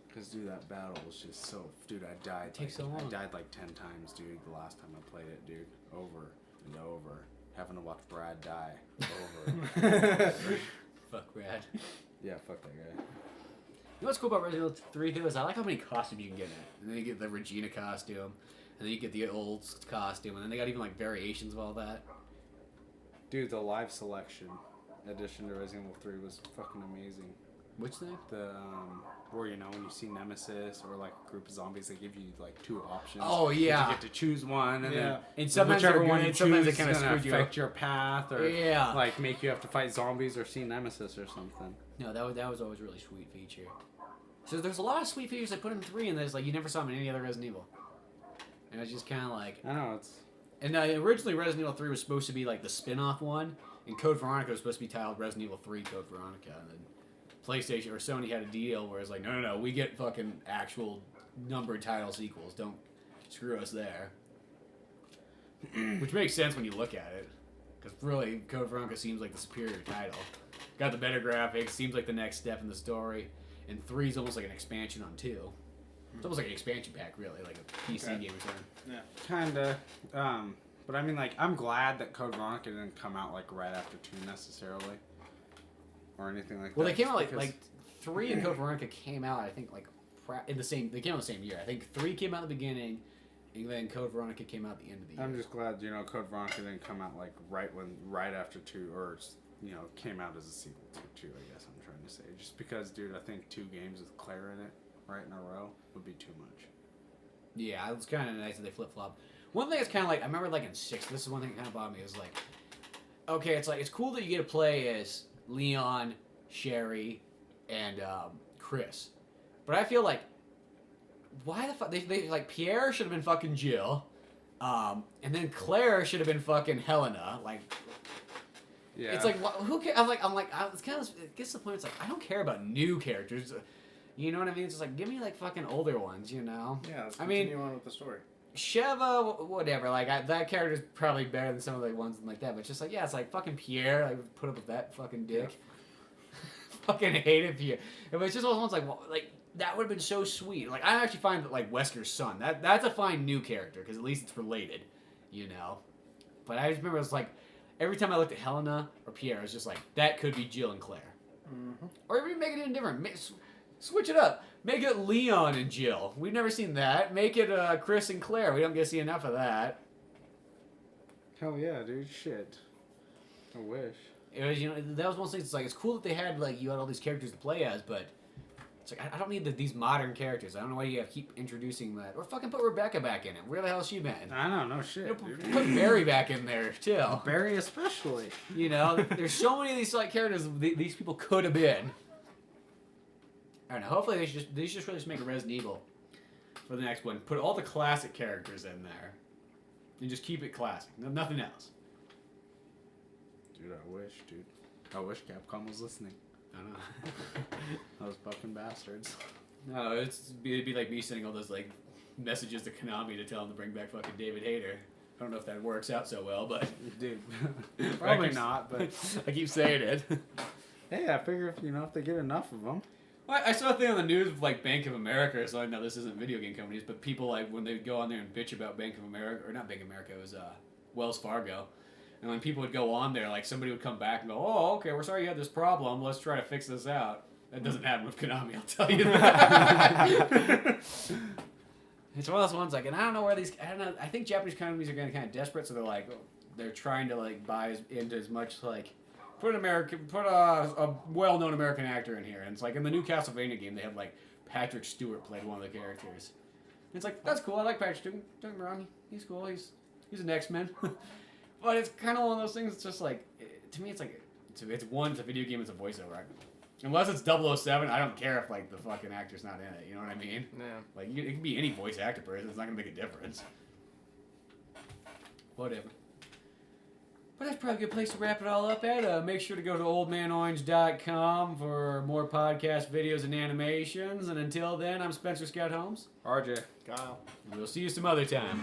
[SPEAKER 2] Because, dude, that battle was just so... Dude, I died.
[SPEAKER 1] It takes so long.
[SPEAKER 2] I died like 10 times, dude, the last time I played it, dude. Over and over. Having to watch Brad die. Over.
[SPEAKER 1] Fuck Brad.
[SPEAKER 2] Yeah, fuck that guy.
[SPEAKER 1] You know what's cool about Resident Evil 3 too is I like how many costumes you can get in it. And then you get the Regina costume, and then you get the old costume, and then they got even like variations of all that.
[SPEAKER 2] Dude, the live selection addition to Resident Evil 3 was fucking amazing.
[SPEAKER 1] Which thing?
[SPEAKER 2] The where you know when you see Nemesis or like a group of zombies, they give you like 2 options.
[SPEAKER 1] Oh yeah.
[SPEAKER 2] You get to choose one, and then
[SPEAKER 1] And sometimes
[SPEAKER 2] whichever
[SPEAKER 1] they're
[SPEAKER 2] one
[SPEAKER 1] good,
[SPEAKER 2] you
[SPEAKER 1] sometimes
[SPEAKER 2] choose
[SPEAKER 1] they kind
[SPEAKER 2] is
[SPEAKER 1] of
[SPEAKER 2] gonna
[SPEAKER 1] screwed you
[SPEAKER 2] affect your path, or
[SPEAKER 1] Yeah.
[SPEAKER 2] like make you have to fight zombies or see Nemesis or something.
[SPEAKER 1] No, that was always a really sweet feature. So there's a lot of sweet features they put in 3, and there's like you never saw them in any other Resident Evil. And it's just kind of like.
[SPEAKER 2] I know it's.
[SPEAKER 1] And originally Resident Evil 3 was supposed to be like the spin-off one, and Code Veronica was supposed to be titled Resident Evil 3 Code Veronica, and then PlayStation or Sony had a deal where it's like, no, we get fucking actual numbered title sequels. Don't screw us there. which makes sense when you look at it. Because really, Code Veronica seems like the superior title. Got the better graphics, seems like the next step in the story. And 3 is almost like an expansion on 2. It's almost like an expansion pack, really, like a PC game return.
[SPEAKER 4] Yeah.
[SPEAKER 2] Kinda. But I mean, like, I'm glad that Code Veronica didn't come out like right after 2 necessarily, or anything like
[SPEAKER 1] Well,
[SPEAKER 2] that.
[SPEAKER 1] they came out
[SPEAKER 2] because-
[SPEAKER 1] like 3 and Code Veronica came out, I think, like in the same. They came out the same year. I think 3 came out at the beginning, and then Code Veronica came out at the end of the year.
[SPEAKER 2] I'm just glad Code Veronica didn't come out like right after 2, or came out as a sequel to 2. I guess I'm trying to say, just because, dude, I think 2 games with Claire in it right in a row would be too much.
[SPEAKER 1] Yeah, it was kind of nice that they flip flop. One thing that's kind of like I remember like in 6. This is one thing that kind of bothered me. Is like, okay, it's like it's cool that you get to play as Leon, Sherry, and Chris, but I feel like why the fuck they like Pierre should have been fucking Jill, and then Claire should have been fucking Helena. Like,
[SPEAKER 2] Yeah.
[SPEAKER 1] it's like who cares? It's kind of it gets to the point. It's like I don't care about new characters. You know what I mean? It's just like give me like fucking older ones. You know?
[SPEAKER 4] Yeah, let's
[SPEAKER 1] I mean,
[SPEAKER 4] continue on with the story.
[SPEAKER 1] Sheva, whatever. Like that character's probably better than some of the ones like that. But it's just like yeah, it's like fucking Pierre. Like put up with that fucking dick. Yeah. Fucking hated Pierre. But it's just those ones like that would have been so sweet. Like I actually find that like Wesker's son that's a fine new character because at least it's related, you know. But I just remember it was like every time I looked at Helena or Pierre, it was just like that could be Jill and Claire, or even make it even different. Switch it up. Make it Leon and Jill. We've never seen that. Make it Chris and Claire. We don't get to see enough of that.
[SPEAKER 2] Hell yeah, dude. Shit. I wish.
[SPEAKER 1] It was, that was one thing. It's like it's cool that they had like you had all these characters to play as, but it's like I don't need these modern characters. I don't know why you have to keep introducing that. Or fucking put Rebecca back in it. Where the hell has she been?
[SPEAKER 2] I don't know. Shit.
[SPEAKER 1] Put Barry back in there too.
[SPEAKER 2] Barry especially.
[SPEAKER 1] There's so many of these like characters these people could have been. I don't know. Hopefully they should just really just make a Resident Evil for the next one. Put all the classic characters in there, and just keep it classic. Nothing else.
[SPEAKER 2] Dude, I wish Capcom was listening.
[SPEAKER 1] I don't know.
[SPEAKER 2] Those fucking bastards.
[SPEAKER 1] No, it'd be like me sending all those like messages to Konami to tell them to bring back fucking David Hayter. I don't know if that works out so well, but
[SPEAKER 2] Dude, probably not. But
[SPEAKER 1] I keep saying it.
[SPEAKER 2] hey, I figure if they get enough of them.
[SPEAKER 1] Well, I saw a thing on the news with like Bank of America. So I know this isn't video game companies, but people like when they would go on there and bitch about Bank of America, or not Bank of America, it was Wells Fargo. And when people would go on there, like somebody would come back and go, "Oh, okay, we're sorry you had this problem. Let's try to fix this out." That doesn't happen with Konami, I'll tell you that. It's one of those ones like, and I don't know where these. I don't know. I think Japanese companies are getting kind of desperate, so they're trying to like buy into as much like. Put a well-known American actor in here, and it's like in the new Castlevania game they have like Patrick Stewart played one of the characters. And it's like that's cool. I like Patrick Stewart. Don't get me wrong, he's cool. He's an X-Men. But it's kind of one of those things. It's just like to me, it's like it's a video game. It's a voiceover. Unless it's 007, I don't care if like the fucking actor's not in it. You know what I mean?
[SPEAKER 3] Yeah.
[SPEAKER 1] Like it can be any voice actor person. It's not gonna make a difference. Whatever. But that's probably a good place to wrap it all up at. Make sure to go to oldmanorange.com for more podcast videos and animations. And until then, I'm Spencer Scott Holmes.
[SPEAKER 2] RJ.
[SPEAKER 3] Kyle.
[SPEAKER 1] We'll see you some other time.